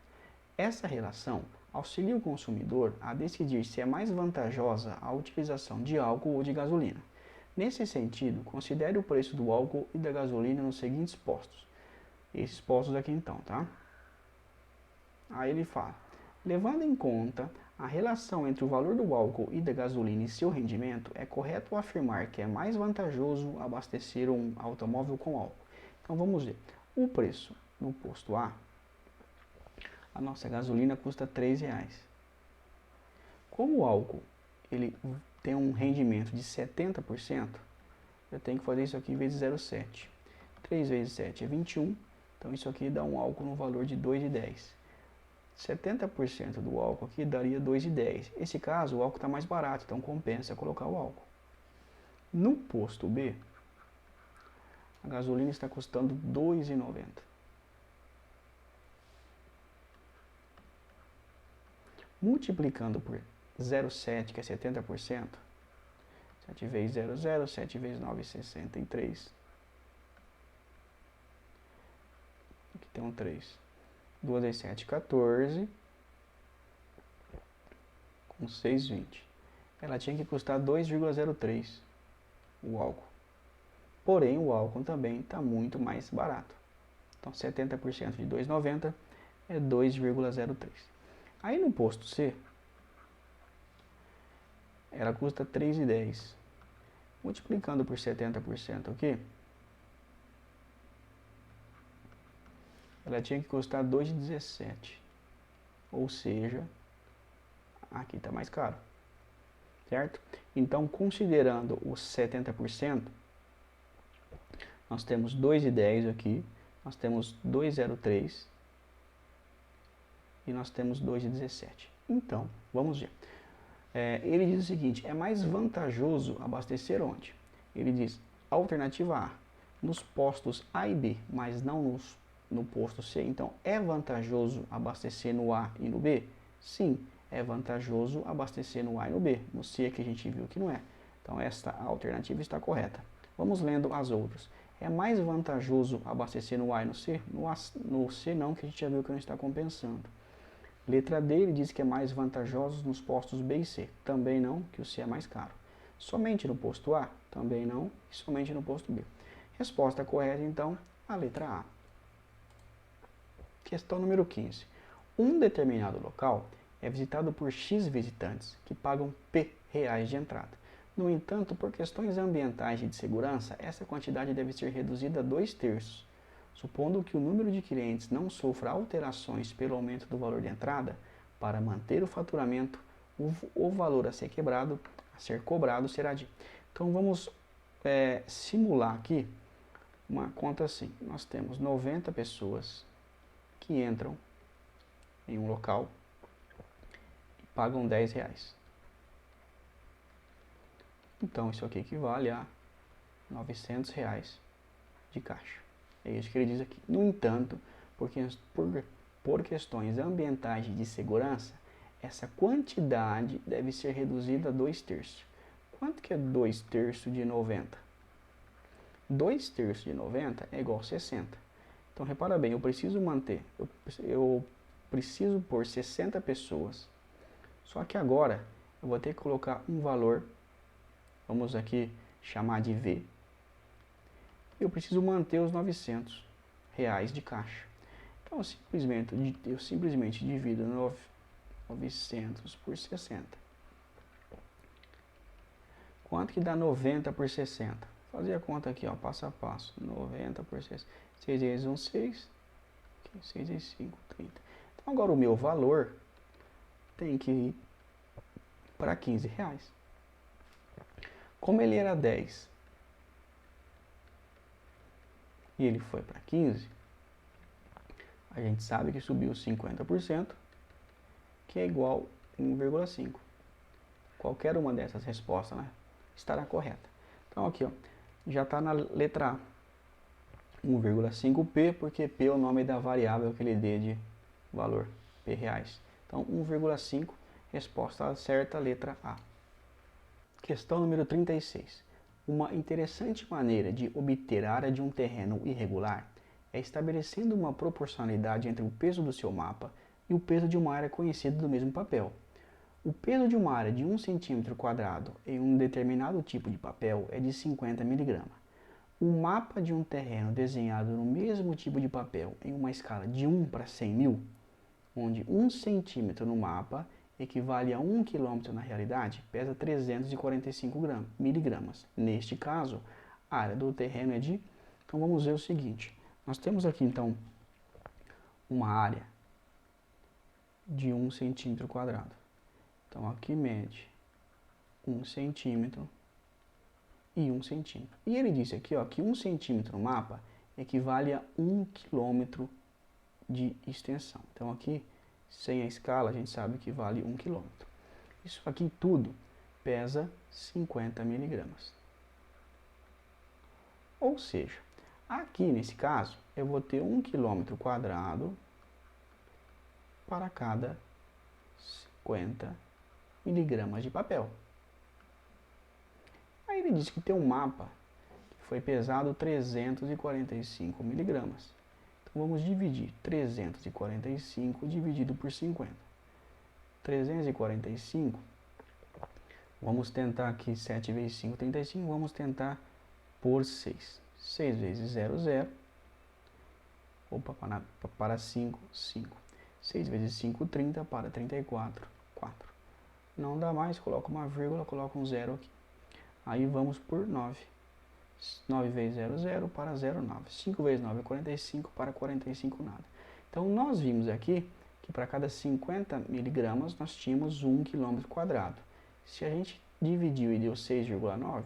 Essa relação auxilia o consumidor a decidir se é mais vantajosa a utilização de álcool ou de gasolina. Nesse sentido, considere o preço do álcool e da gasolina nos seguintes postos. Esses postos aqui então, tá? Aí ele fala, levando em conta a relação entre o valor do álcool e da gasolina e seu rendimento, é correto afirmar que é mais vantajoso abastecer um automóvel com álcool. Então vamos ver. O preço no posto A, a nossa gasolina custa R$3. Como o álcool ele tem um rendimento de 70%, eu tenho que fazer isso aqui vezes 0,7. 3 vezes 7 é 21, então isso aqui dá um álcool no valor de 2,10. 70% do álcool aqui daria 2,10. Nesse caso, o álcool está mais barato, então compensa colocar o álcool. No posto B, a gasolina está custando R$2,90. Multiplicando por 0,7, que é 70%, 7 vezes 0, 0, 7 vezes 9, 63. Aqui tem um 3. 2 vezes 7, 14. Com 6,20. Ela tinha que custar 2,03 o álcool. Porém, o álcool também está muito mais barato. Então, 70% de 2,90 é 2,03. Aí no posto C, ela custa 3,10. Multiplicando por 70% aqui, ela tinha que custar 2,17. Ou seja, aqui está mais caro. Certo? Então, considerando os 70%, nós temos 2,10 aqui, nós temos 2,03 e nós temos 2,17. Então, vamos ver. Ele diz o seguinte, é mais vantajoso abastecer onde? Ele diz, alternativa A, nos postos A e B, mas não no posto C. Então, é vantajoso abastecer no A e no B? Sim, é vantajoso abastecer no A e no B. No C é que a gente viu que não é. Então, esta alternativa está correta. Vamos lendo as outras. É mais vantajoso abastecer no A e no C? No C não, que a gente já viu que não está compensando. Letra D, ele diz que é mais vantajoso nos postos B e C. Também não, que o C é mais caro. Somente no posto A? Também não, e somente no posto B. Resposta correta, então, a letra A. Questão número 15. Um determinado local é visitado por X visitantes, que pagam P reais de entrada. No entanto, por questões ambientais e de segurança, essa quantidade deve ser reduzida a 2/3. Supondo que o número de clientes não sofra alterações pelo aumento do valor de entrada, para manter o faturamento, o valor a ser cobrado será de... Então vamos simular aqui uma conta assim. Nós temos 90 pessoas que entram em um local e pagam 10 reais. Então isso aqui equivale a 900 reais de caixa. É isso que ele diz aqui. No entanto, por questões ambientais e de segurança, essa quantidade deve ser reduzida a 2/3. Quanto que é 2/3 de 90? 2/3 de 90 é igual a 60. Então, repara bem, eu preciso pôr 60 pessoas. Só que agora, eu vou ter que colocar um valor, vamos aqui chamar de V. Eu preciso manter os 900 reais de caixa. Então, eu simplesmente divido 900 por 60. Quanto que dá 90 por 60? Vou fazer a conta aqui, ó, passo a passo. 90 por 60. 6 vezes 1, 6. 6 vezes 5, 30. Então, agora o meu valor tem que ir para 15 reais. Como ele era 10 e ele foi para 15, a gente sabe que subiu 50%, que é igual a 1,5. Qualquer uma dessas respostas, né, estará correta. Então aqui, ó, já está na letra A. 1,5P, porque P é o nome da variável que ele dê de valor, P reais. Então 1,5, resposta certa, letra A. Questão número 36. Uma interessante maneira de obter a área de um terreno irregular é estabelecendo uma proporcionalidade entre o peso do seu mapa e o peso de uma área conhecida do mesmo papel. O peso de uma área de 1 cm² em um determinado tipo de papel é de 50 mg. O mapa de um terreno desenhado no mesmo tipo de papel em uma escala de 1 para 100.000, onde 1 centímetro no mapa equivale a 1 km na realidade, pesa 345 miligramas. Neste caso, a área do terreno é de... Então vamos ver o seguinte, nós temos aqui então uma área de 1 cm². Então aqui mede 1 centímetro e 1 centímetro. E ele disse aqui, ó, que 1 centímetro no mapa equivale a 1 quilômetro de extensão. Então aqui, sem a escala, a gente sabe que vale 1 km. Isso aqui tudo pesa 50 miligramas. Ou seja, aqui nesse caso, eu vou ter 1 km² para cada 50 miligramas de papel. Aí ele diz que tem um mapa que foi pesado 345 miligramas. Então vamos dividir 345 dividido por 50. 345, vamos tentar aqui 7 vezes 5, 35, vamos tentar por 6. 6 vezes 0, 0. Opa, para 5, 5. 6 vezes 5, 30, para 34, 4. Não dá mais, coloca uma vírgula, coloca um 0 aqui. Aí vamos por 9. 9 vezes 0, 0, para 0, 9. 5 vezes 9 é 45, para 45 nada. Então nós vimos aqui que para cada 50 miligramas nós tínhamos 1 km². Se a gente dividiu e deu 6,9,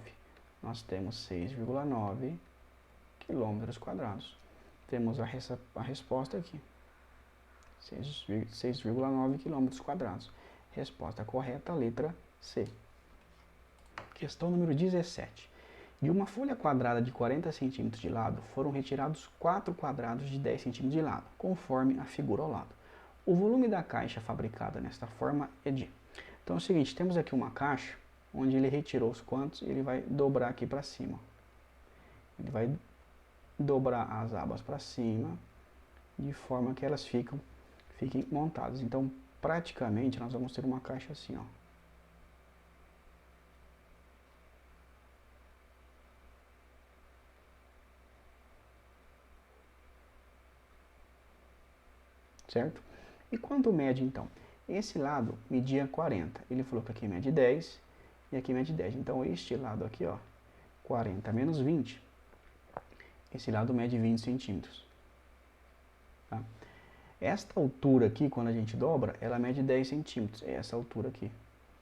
nós temos 6,9 km². Temos a resposta aqui. 6,9 km². Resposta correta, letra C. Questão número 17. De uma folha quadrada de 40 cm de lado, foram retirados 4 quadrados de 10 cm de lado, conforme a figura ao lado. O volume da caixa fabricada nesta forma é de... Então é o seguinte, temos aqui uma caixa, onde ele retirou os quantos, ele vai dobrar aqui para cima. Ele vai dobrar as abas para cima, de forma que elas fiquem montadas. Então, praticamente, nós vamos ter uma caixa assim, ó. Certo? E quanto mede, então? Esse lado media 40. Ele falou que aqui mede 10 e aqui mede 10. Então, este lado aqui, ó, 40 menos 20, esse lado mede 20 centímetros. Tá? Esta altura aqui, quando a gente dobra, ela mede 10 centímetros. É essa altura aqui,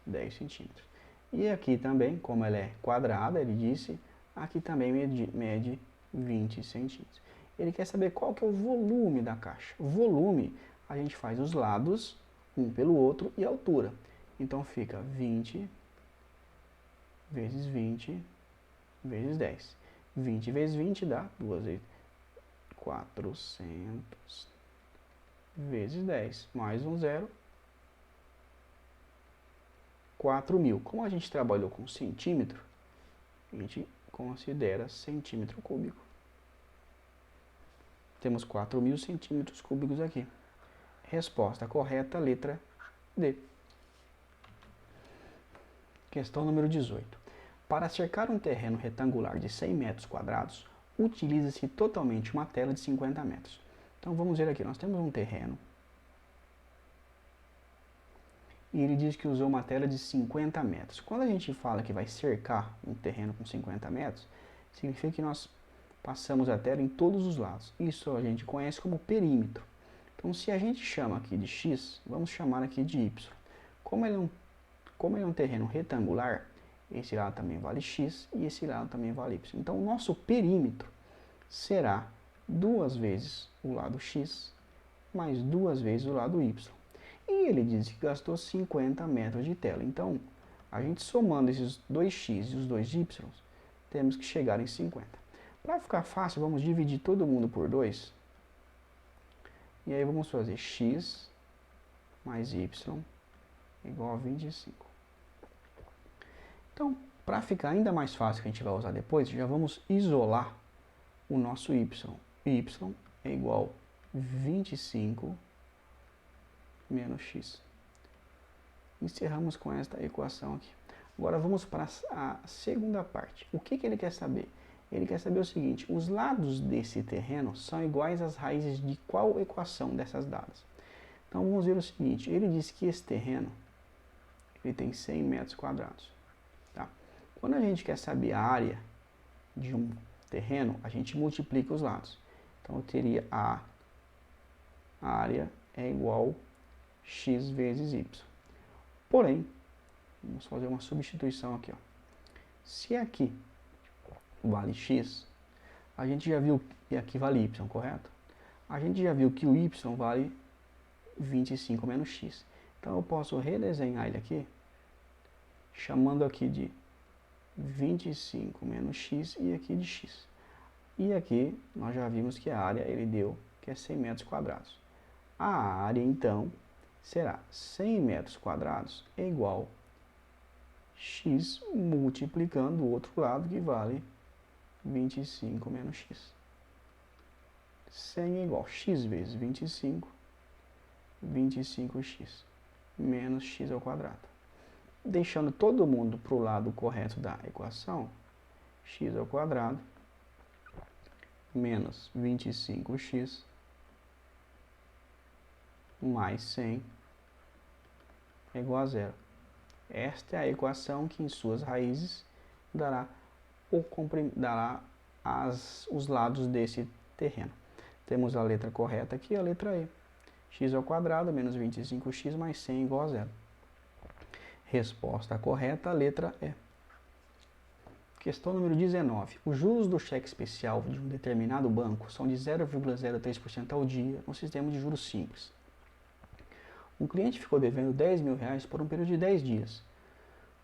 10 centímetros. E aqui também, como ela é quadrada, ele disse, aqui também mede 20 centímetros. Ele quer saber qual que é o volume da caixa. O volume, a gente faz os lados, um pelo outro, e a altura. Então fica 20 vezes 20 vezes 10. 20 vezes 20 dá 2 vezes 400 vezes 10. Mais um zero. 4.000. Como a gente trabalhou com centímetro, a gente considera centímetro cúbico. Temos 4.000 centímetros cúbicos aqui. Resposta correta, letra D. Questão número 18. Para cercar um terreno retangular de 100 metros quadrados, utiliza-se totalmente uma tela de 50 metros. Então vamos ver aqui, nós temos um terreno. E ele diz que usou uma tela de 50 metros. Quando a gente fala que vai cercar um terreno com 50 metros, significa que nós passamos a tela em todos os lados. Isso a gente conhece como perímetro. Então, se a gente chama aqui de X, vamos chamar aqui de Y. Como ele é um terreno retangular, esse lado também vale X e esse lado também vale Y. Então, o nosso perímetro será 2 vezes o lado X mais 2 vezes o lado Y. E ele diz que gastou 50 metros de tela. Então, a gente somando esses 2x e os 2y, temos que chegar em 50. Para ficar fácil, vamos dividir todo mundo por 2. E aí vamos fazer x mais y igual a 25. Então, para ficar ainda mais fácil, que a gente vai usar depois, já vamos isolar o nosso y. Y é igual a 25 menos x. Encerramos com esta equação aqui. Agora vamos para a segunda parte. O que ele quer saber? Ele quer saber o seguinte, os lados desse terreno são iguais às raízes de qual equação dessas dadas? Então vamos ver o seguinte, ele diz que esse terreno ele tem 100 metros quadrados. Tá? Quando a gente quer saber a área de um terreno, a gente multiplica os lados. Então eu teria a área é igual x vezes y. Porém, vamos fazer uma substituição aqui. Ó. Se aqui vale x, a gente já viu que aqui vale y, correto? A gente já viu que o y vale 25 menos x. Então eu posso redesenhar ele aqui, chamando aqui de 25 menos x e aqui de x. E aqui nós já vimos que a área ele deu que é 100 metros quadrados. A área então será 100 metros quadrados é igual a x multiplicando o outro lado que vale 25 menos x. 100 é igual a x vezes 25, 25x menos x ao quadrado. Deixando todo mundo para o lado correto da equação, x ao quadrado menos 25x mais 100 é igual a zero. Esta é a equação que em suas raízes dará os lados desse terreno. Temos a letra correta aqui, a letra E. X ao quadrado menos 25x mais 100 igual a zero. Resposta correta, a letra E. Questão número 19. Os juros do cheque especial de um determinado banco são de 0,03% ao dia no sistema de juros simples. Um cliente ficou devendo R$10.000 por um período de 10 dias.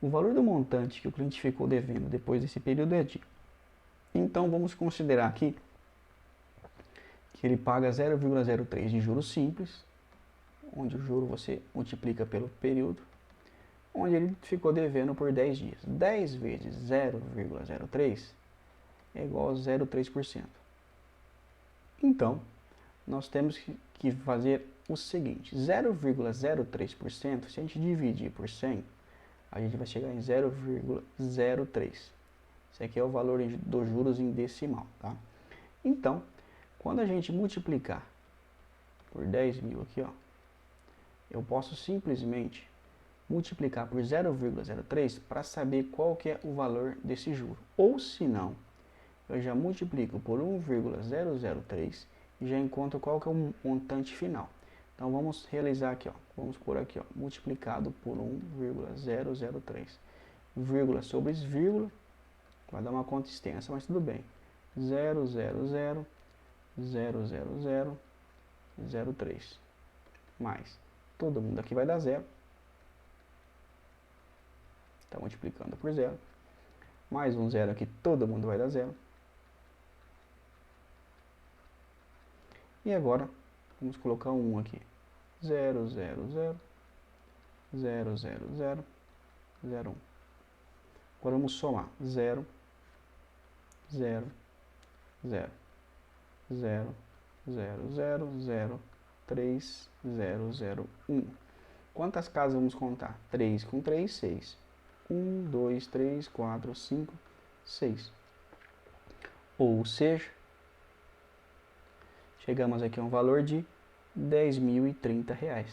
O valor do montante que o cliente ficou devendo depois desse período é de. Então vamos considerar aqui que ele paga 0,03 de juros simples, onde o juro você multiplica pelo período, onde ele ficou devendo por 10 dias. 10 vezes 0,03 é igual a 0,3%. Então, nós temos que fazer o seguinte, 0,03%, se a gente dividir por 100, a gente vai chegar em 0,03. Esse aqui é o valor dos juros em decimal, tá? Então, quando a gente multiplicar por 10 mil aqui, ó, eu posso simplesmente multiplicar por 0,03 para saber qual que é o valor desse juro. Ou se não, eu já multiplico por 1,003 e já encontro qual que é o montante final. Então vamos realizar aqui, ó, vamos por aqui, ó, multiplicado por 1,003. Vírgula sobre vírgula, vai dar uma conta extensa, mas tudo bem. 0,000,000,03 mais, todo mundo aqui vai dar zero. Está multiplicando por zero. Mais um zero aqui, todo mundo vai dar zero. E agora, vamos colocar um 1 aqui. 0, 0, 0, 0, 0, 0, 0, 1. Agora vamos somar. 0, 0, 0, 0, 0, 0, 0, 3, 0, 0, 1. Quantas casas vamos contar? 3 com 3, 6. 1, 2, 3, 4, 5, 6. Ou seja, chegamos aqui a um valor de R$10.030.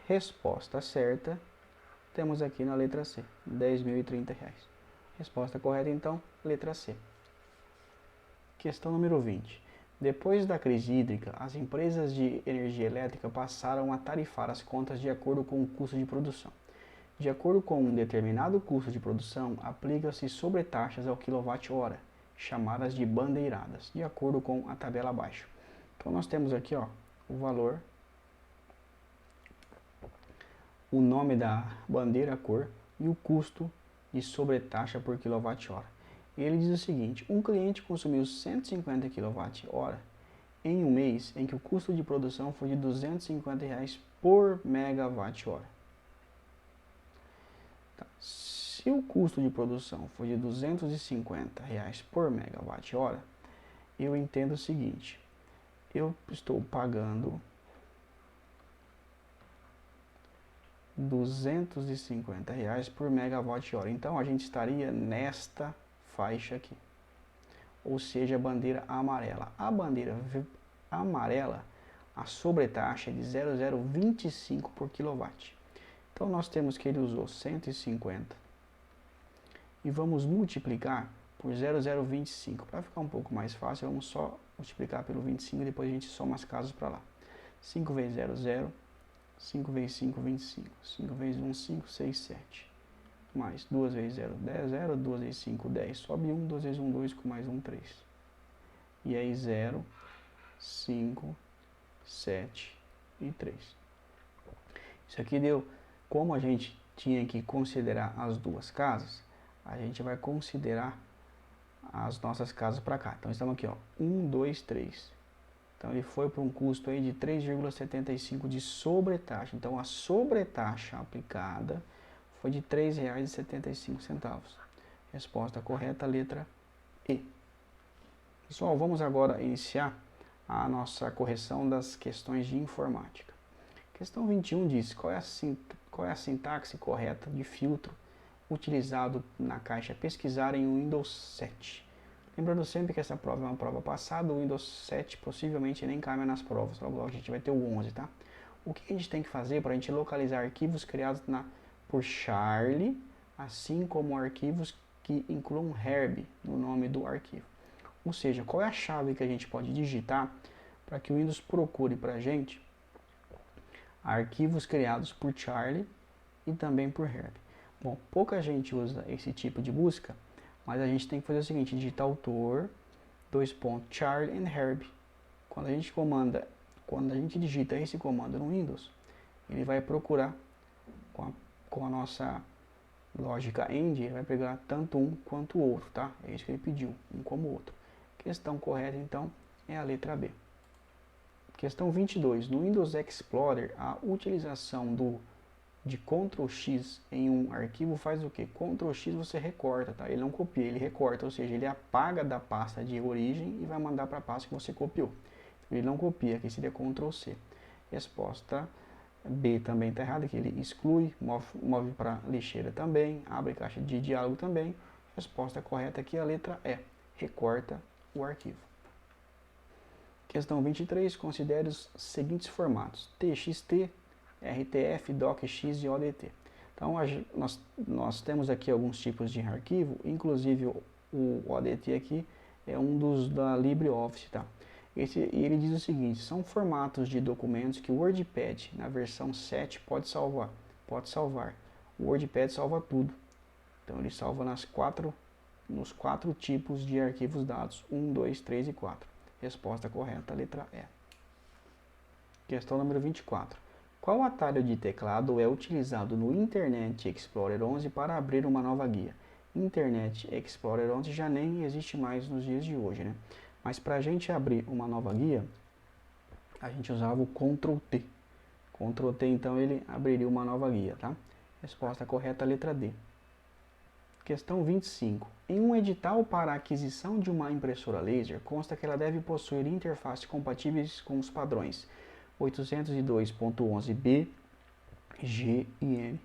Resposta certa, temos aqui na letra C, R$10.030. Resposta correta, então, letra C. Questão número 20. Depois da crise hídrica, as empresas de energia elétrica passaram a tarifar as contas de acordo com o custo de produção. De acordo com um determinado custo de produção, aplica-se sobretaxas ao quilowatt-hora, chamadas de bandeiradas, de acordo com a tabela abaixo. Então nós temos aqui, ó, o valor, o nome da bandeira, a cor e o custo de sobretaxa por quilowatt-hora. Ele diz o seguinte: um cliente consumiu 150 kWh em um mês em que o custo de produção foi de R$250 por megawatt-hora. Tá. Se o custo de produção for de R$250 por megawatt-hora, eu entendo o seguinte: eu estou pagando R$250 por megawatt-hora. Então a gente estaria nesta faixa aqui, ou seja, a bandeira amarela. A bandeira amarela, a sobretaxa é de 0,025 por quilowatt. Então nós temos que ele usou 150 e vamos multiplicar por 0,025. Para ficar um pouco mais fácil, vamos só multiplicar pelo 25 e depois a gente soma as casas para lá. 5 vezes 0, 0. 5 vezes 5, 25. 5 vezes 1, 5, 6, 7. Mais 2 vezes 0, 10, 0. 2 vezes 5, 10. Sobe 1, 2 vezes 1, 2, com mais 1, 3. E aí 0, 5, 7 e 3. Isso aqui deu, como a gente tinha que considerar as duas casas, a gente vai considerar as nossas casas para cá. Então estamos aqui, ó, 1, 2, 3. Então ele foi para um custo aí de 3,75 de sobretaxa. Então a sobretaxa aplicada foi de R$ 3,75. Resposta correta, letra E. Pessoal, vamos agora iniciar a nossa correção das questões de informática. Questão 21 diz: qual é a sintaxe correta de filtro utilizado na caixa pesquisar em Windows 7? Lembrando sempre que essa prova é uma prova passada, o Windows 7 possivelmente nem cabe nas provas, logo a gente vai ter o 11, tá? O que a gente tem que fazer para a gente localizar arquivos criados por Charlie, assim como arquivos que incluam Herb no nome do arquivo? Ou seja, qual é a chave que a gente pode digitar para que o Windows procure para a gente arquivos criados por Charlie e também por Herb? Bom, pouca gente usa esse tipo de busca, mas a gente tem que fazer o seguinte: digitar autor, Charlie and Herb. Quando a gente digita esse comando no Windows, ele vai procurar com a nossa lógica AND, ele vai pegar tanto um quanto o outro, tá? É isso que ele pediu, um como o outro. Questão correta, então, é a letra B. Questão 22. No Windows Explorer, a utilização de Ctrl X em um arquivo faz o que? Ctrl X você recorta, tá? Ele não copia, ele recorta, ou seja, ele apaga da pasta de origem e vai mandar para a pasta que você copiou. Ele não copia, aqui seria Ctrl C. Resposta B também está errada, que ele exclui, move para lixeira também, abre caixa de diálogo também. Resposta correta aqui é a letra E, recorta o arquivo. Questão 23, considere os seguintes formatos: TXT, RTF, DocX e ODT. Então, nós temos aqui alguns tipos de arquivo, inclusive o ODT aqui é um dos da LibreOffice, tá? Ele diz o seguinte: são formatos de documentos que o WordPad, na versão 7, pode salvar. O WordPad salva tudo. Então, ele salva nos quatro tipos de arquivos dados: 1, 2, 3 e 4. Resposta correta, letra E. Questão número 24. Qual atalho de teclado é utilizado no Internet Explorer 11 para abrir uma nova guia? Internet Explorer 11 já nem existe mais nos dias de hoje, né? Mas para a gente abrir uma nova guia, a gente usava o Ctrl T. Ctrl T, então, ele abriria uma nova guia, tá? Resposta correta, letra D. Questão 25. Em um edital para a aquisição de uma impressora laser, consta que ela deve possuir interfaces compatíveis com os padrões 802.11b, G e N.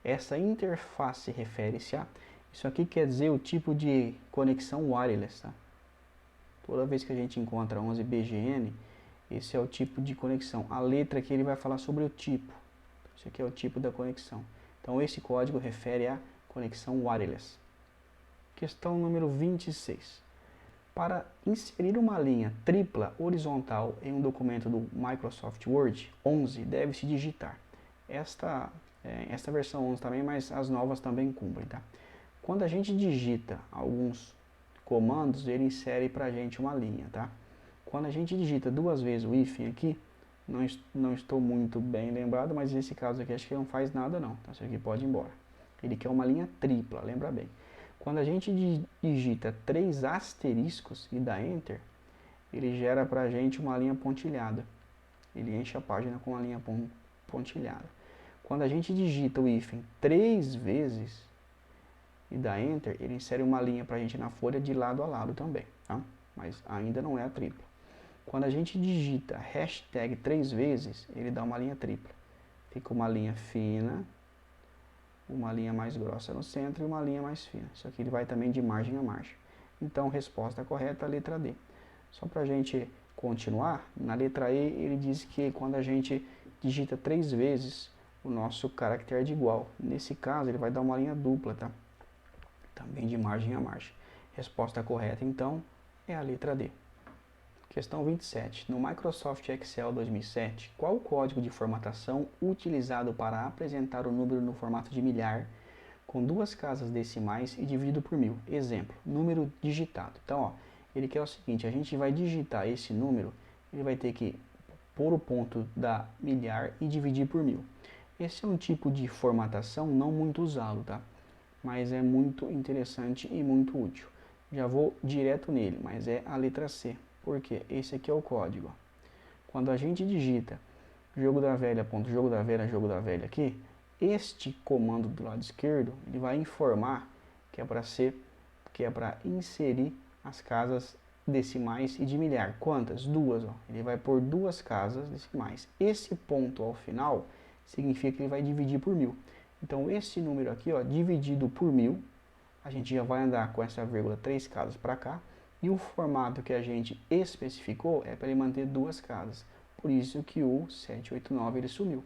Essa interface refere-se a... Isso aqui quer dizer o tipo de conexão wireless, tá? Toda vez que a gente encontra 11BGN, esse é o tipo de conexão. A letra aqui ele vai falar sobre o tipo. Isso aqui é o tipo da conexão. Então esse código refere a conexão wireless. Questão número 26. Para inserir uma linha tripla horizontal em um documento do Microsoft Word 11, deve-se digitar. Esta versão 11 também, mas as novas também cumprem, tá? Quando a gente digita alguns comandos, ele insere para a gente uma linha, tá? Quando a gente digita duas vezes o hífen aqui, não estou muito bem lembrado, mas nesse caso aqui acho que não faz nada não, tá? Isso aqui pode ir embora. Ele quer uma linha tripla, lembra bem. Quando a gente digita 3 asteriscos e dá Enter, ele gera para a gente uma linha pontilhada. Ele enche a página com uma linha pontilhada. Quando a gente digita o hífen 3 vezes e dá Enter, ele insere uma linha para a gente na folha de lado a lado também, tá? Mas ainda não é a tripla. Quando a gente digita hashtag 3 vezes, ele dá uma linha tripla. Fica uma linha fina, uma linha mais grossa no centro e uma linha mais fina. Isso aqui ele vai também de margem a margem. Então, resposta correta, letra D. Só para a gente continuar, na letra E ele diz que quando a gente digita 3 vezes, o nosso caractere é de igual. Nesse caso, ele vai dar uma linha dupla, tá? Também de margem a margem. Resposta correta, então, é a letra D. Questão 27. No Microsoft Excel 2007, qual o código de formatação utilizado para apresentar o número no formato de milhar, com 2 casas decimais e dividido por 1000? Exemplo, número digitado. Então, ó, ele quer o seguinte: a gente vai digitar esse número, ele vai ter que pôr o ponto da milhar e dividir por 1000. Esse é um tipo de formatação não muito usado, tá? Mas é muito interessante e muito útil. Já vou direto nele, mas é a letra C. Porque esse aqui é o código. Quando a gente digita jogo da velha, jogo da velha aqui, este comando do lado esquerdo, ele vai informar que é para inserir as casas decimais e de milhar. Quantas? 2, ó. Ele vai pôr 2 casas decimais. Esse ponto ao final significa que ele vai dividir por 1000. Então esse número aqui, ó, dividido por 1000, a gente já vai andar com essa vírgula 3 casas para cá. E o formato que a gente especificou é para ele manter 2 casas. Por isso que o 789 ele sumiu.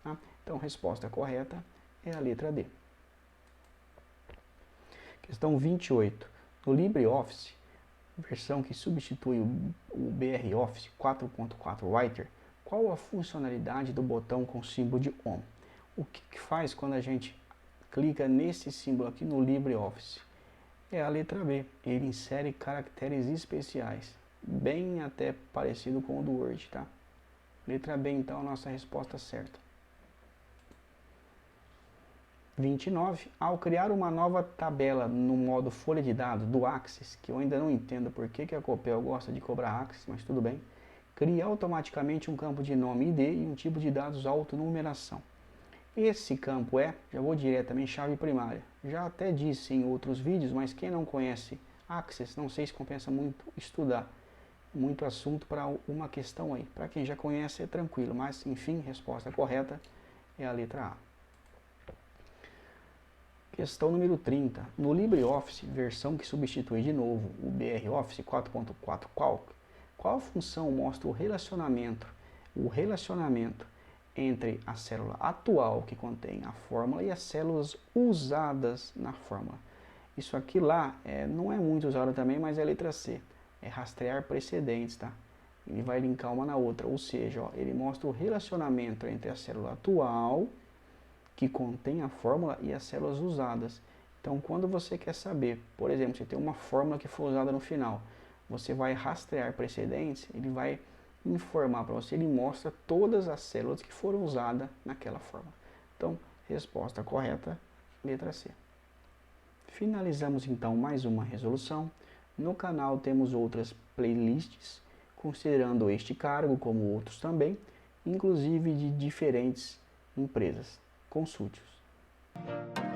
Tá? Então, resposta correta é a letra D. Questão 28. No LibreOffice, versão que substitui o BROffice 4.4 Writer, qual a funcionalidade do botão com símbolo de ON? O que faz quando a gente clica nesse símbolo aqui no LibreOffice? É a letra B, ele insere caracteres especiais, bem até parecido com o do Word, tá? Letra B, então, a nossa resposta certa. 29. Ao criar uma nova tabela no modo folha de dados do Axis, que eu ainda não entendo por que a Copel gosta de cobrar Axis, mas tudo bem, crie automaticamente um campo de nome ID e um tipo de dados autonumeração. Esse campo já vou diretamente, chave primária. Já até disse em outros vídeos, mas quem não conhece Axis, não sei se compensa muito estudar. Muito assunto para uma questão aí. Para quem já conhece é tranquilo, mas enfim, resposta correta é a letra A. Questão número 30. No LibreOffice, versão que substitui de novo o BR Office 4.4 Calc, qual função mostra o relacionamento entre a célula atual que contém a fórmula e as células usadas na fórmula? Isso aqui lá não é muito usado também, mas é a letra C. É rastrear precedentes, tá? Ele vai linkar uma na outra, ou seja, ó, ele mostra o relacionamento entre a célula atual que contém a fórmula e as células usadas. Então, quando você quer saber, por exemplo, se tem uma fórmula que foi usada no final, você vai rastrear precedentes, ele vai informar para você, ele mostra todas as células que foram usadas naquela fórmula. Então, resposta correta, letra C. Finalizamos então mais uma resolução. No canal temos outras playlists, considerando este cargo como outros também, inclusive de diferentes empresas. Consulte-os.